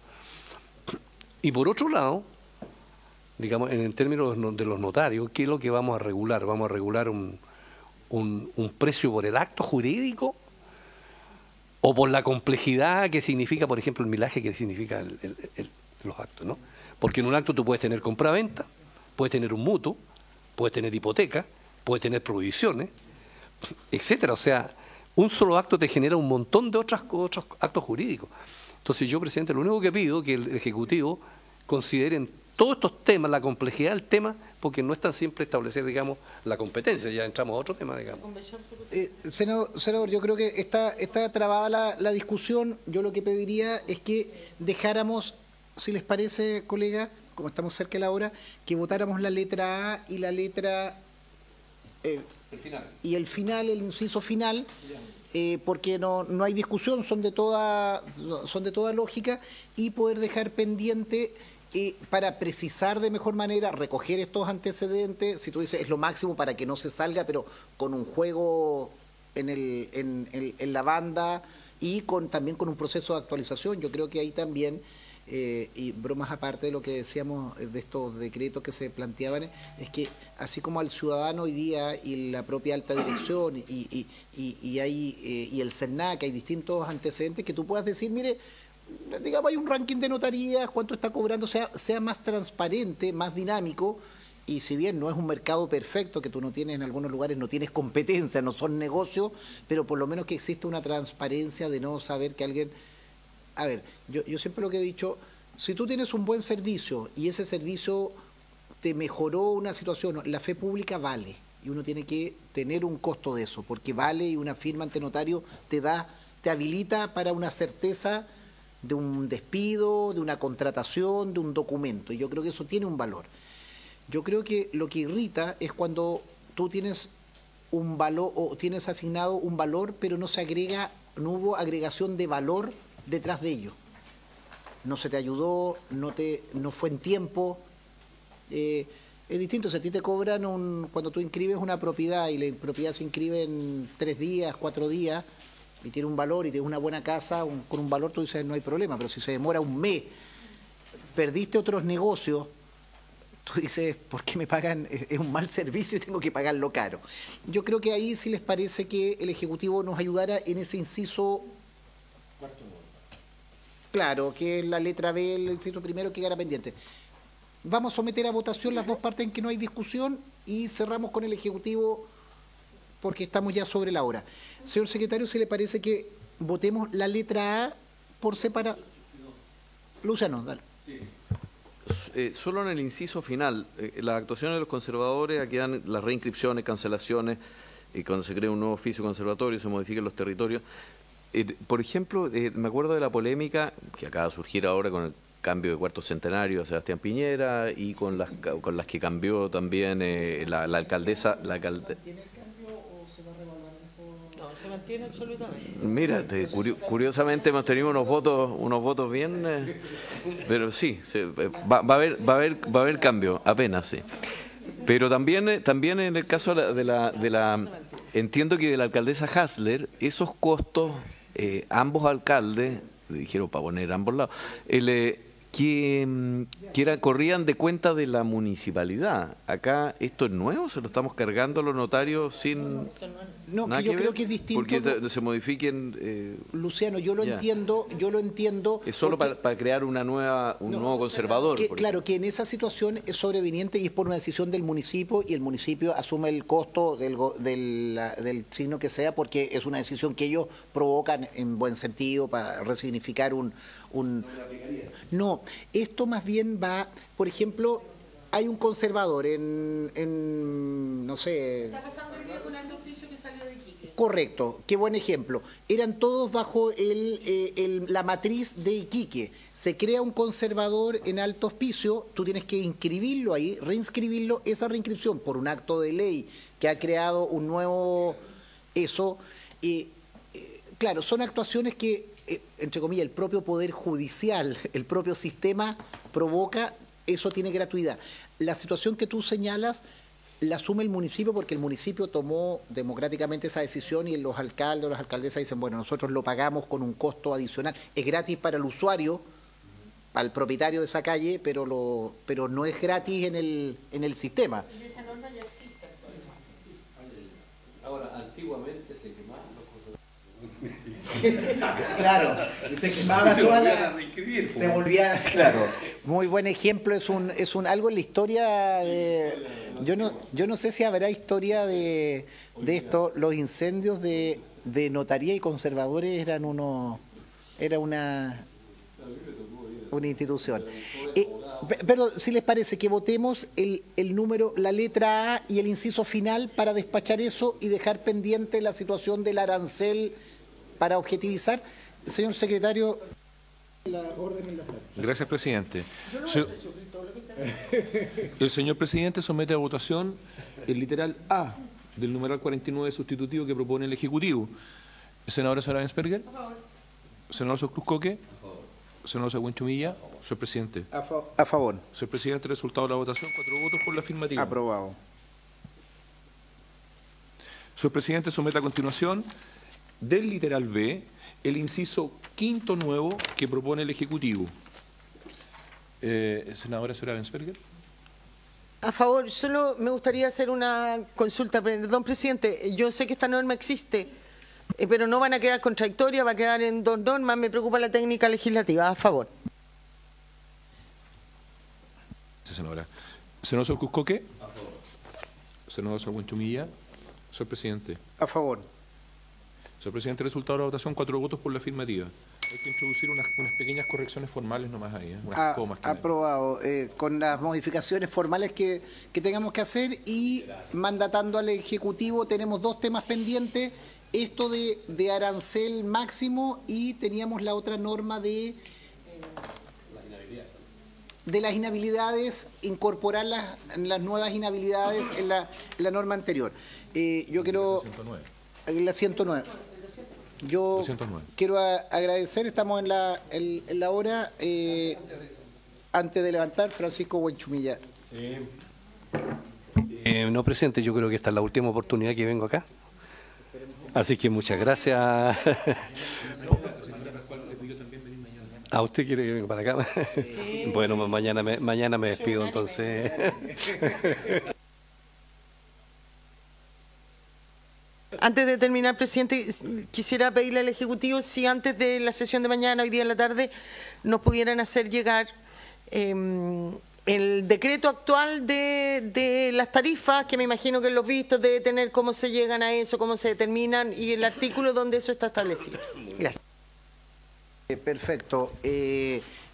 Y por otro lado, digamos, en términos de los notarios, ¿qué es lo que vamos a regular? ¿Vamos a regular un precio por el acto jurídico? ¿O por la complejidad que significa, por ejemplo, el milaje que significa los actos, ¿no? Porque en un acto tú puedes tener compraventa, puedes tener un mutuo, puedes tener hipoteca, puedes tener prohibiciones, etcétera. O sea, un solo acto te genera un montón de otros actos jurídicos. Entonces yo, presidente, lo único que pido es que el Ejecutivo considere en todos estos temas la complejidad del tema, porque no es tan simple establecer, digamos, la competencia. Ya entramos a otro tema, digamos. Senador, yo creo que está trabada la discusión. Yo lo que pediría es que dejáramos, si les parece, colega, como estamos cerca de la hora, que votáramos la letra A y la letra... y el final, el inciso final, porque no hay discusión, son de toda lógica, y poder dejar pendiente para precisar de mejor manera, recoger estos antecedentes, si tú dices es lo máximo para que no se salga, pero con un juego en la banda y también con un proceso de actualización. Yo creo que ahí también, y bromas aparte de lo que decíamos de estos decretos que se planteaban, es que así como al ciudadano hoy día y la propia alta dirección y el CERNAC, hay distintos antecedentes que tú puedas decir, mire, digamos, hay un ranking de notarías, cuánto está cobrando, sea más transparente, más dinámico, y si bien no es un mercado perfecto, que tú no tienes en algunos lugares, no tienes competencia, no son negocios, pero por lo menos que existe una transparencia de no saber que alguien... A ver, yo siempre lo que he dicho, si tú tienes un buen servicio y ese servicio te mejoró una situación, la fe pública vale, y uno tiene que tener un costo de eso, porque vale, y una firma ante notario te habilita para una certeza de un despido, de una contratación, de un documento. Y yo creo que eso tiene un valor. Yo creo que lo que irrita es cuando tú tienes un valor o tienes asignado un valor, pero no hubo agregación de valor detrás de ello. No se te ayudó, no fue en tiempo. Es distinto, si a ti te cobran cuando tú inscribes una propiedad y la propiedad se inscribe en 3 días, 4 días, y tiene un valor y tienes una buena casa con un valor, tú dices no hay problema, pero si se demora un mes, perdiste otros negocios, tú dices, ¿por qué me pagan? Es un mal servicio y tengo que pagarlo caro. Yo creo que ahí sí les parece que el Ejecutivo nos ayudara en ese inciso. Claro, que es la letra B, el inciso primero, que queda pendiente. Vamos a someter a votación las dos partes en que no hay discusión y cerramos con el Ejecutivo porque estamos ya sobre la hora. Señor secretario, ¿se le parece que votemos la letra A por separado? Luciano, dale. Sí. Solo en el inciso final, las actuaciones de los conservadores, aquí dan las reinscripciones, cancelaciones, y cuando se crea un nuevo oficio conservatorio, se modifican los territorios. Por ejemplo, me acuerdo de la polémica que acaba de surgir ahora con el cambio de cuarto centenario a Sebastián Piñera y con las que cambió también la alcaldesa. Se mantiene absolutamente. Mira, curiosamente hemos tenido unos votos bien, pero sí, va a haber cambio, apenas, sí. Pero también en el caso entiendo que de la alcaldesa Hasler, esos costos, ambos alcaldes, dijeron para poner ambos lados, corrían de cuenta de la municipalidad. Acá, ¿esto es nuevo? ¿Se lo estamos cargando a los notarios sin No, nada que yo que creo ver? que es distinto. Porque se modifiquen... Luciano, yo lo ya. entiendo. Es solo porque- para crear un nuevo conservador. que, por claro, que en esa situación es sobreviniente y es por una decisión del municipio y el municipio asume el costo del signo que sea porque es una decisión que ellos provocan en buen sentido para resignificar un... No, esto más bien va, por ejemplo, hay un conservador en no sé... Está pasando hoy día con Alto Hospicio que salió de Iquique. Correcto, qué buen ejemplo. Eran todos bajo la matriz de Iquique. Se crea un conservador en Alto Hospicio, tú tienes que inscribirlo ahí, reinscribirlo, esa reinscripción por un acto de ley que ha creado un nuevo... Eso, claro, son actuaciones que, entre comillas, el propio Poder Judicial, el propio sistema provoca, eso tiene gratuidad. La situación que tú señalas la asume el municipio porque el municipio tomó democráticamente esa decisión y los alcaldes o las alcaldesas dicen, bueno, nosotros lo pagamos con un costo adicional. Es gratis para el usuario, para el propietario de esa calle, pero no es gratis en el sistema. Y esa norma ya existe. Ahora, antiguamente se quemaban los Claro, se quemaba toda la... Se volvía, claro. Muy buen ejemplo, es un algo en la historia de... Yo no sé si habrá historia de esto, los incendios de notaría y conservadores era una institución. Perdón, si les parece que votemos el número, la letra A y el inciso final para despachar eso y dejar pendiente la situación del arancel para objetivizar. Señor secretario, la orden en la sala. Gracias, presidente. El señor presidente somete a votación el literal A del numeral 49 sustitutivo que propone el Ejecutivo. Senadora Sara Bensperger. Senador Socruz-Coque. Senador Sagüenchumilla. Señor presidente. A favor. Señor presidente, resultado de la votación, 4 votos por la afirmativa. Aprobado. Señor presidente, somete a continuación del literal B el inciso quinto nuevo que propone el Ejecutivo. Senadora Sara Bensperger. A favor, solo me gustaría hacer una consulta. Perdón, presidente, yo sé que esta norma existe, pero no van a quedar contradictorias, va a quedar en dos normas. Me preocupa la técnica legislativa. A favor. Sí, senadora. Senador Socruz-Coque. A favor. Senador Sagüenchumilla. Señor presidente. A favor. Señor presidente, resultado de la votación, 4 votos por la afirmativa. Hay que introducir unas pequeñas correcciones formales nomás ahí, unas comas. Aprobado, con las modificaciones formales que tengamos que hacer y mandatando al Ejecutivo. Tenemos 2 temas pendientes, esto de arancel máximo y teníamos la otra norma de las inhabilidades, incorporar las nuevas inhabilidades en la norma anterior. Yo quiero... La 109. Yo 209. quiero agradecer, estamos en la hora, antes de levantar, Francisco Buenchumilla. No, presidente, yo creo que esta es la última oportunidad que vengo acá. Así que muchas gracias. ¿A usted quiere que venga para acá? Sí. Bueno, mañana me despido entonces. Antes de terminar, presidente, quisiera pedirle al Ejecutivo si antes de la sesión de mañana, hoy día en la tarde, nos pudieran hacer llegar el decreto actual de las tarifas, que me imagino que los vistos debe tener cómo se llegan a eso, cómo se determinan, y el artículo donde eso está establecido. Gracias. Perfecto.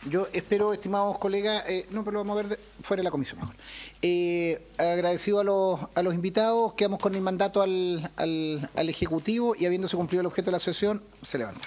Yo espero, estimados colegas, no, pero lo vamos a ver fuera de la comisión mejor. Agradecido a los invitados, quedamos con el mandato al Ejecutivo y habiéndose cumplido el objeto de la sesión, se levanta.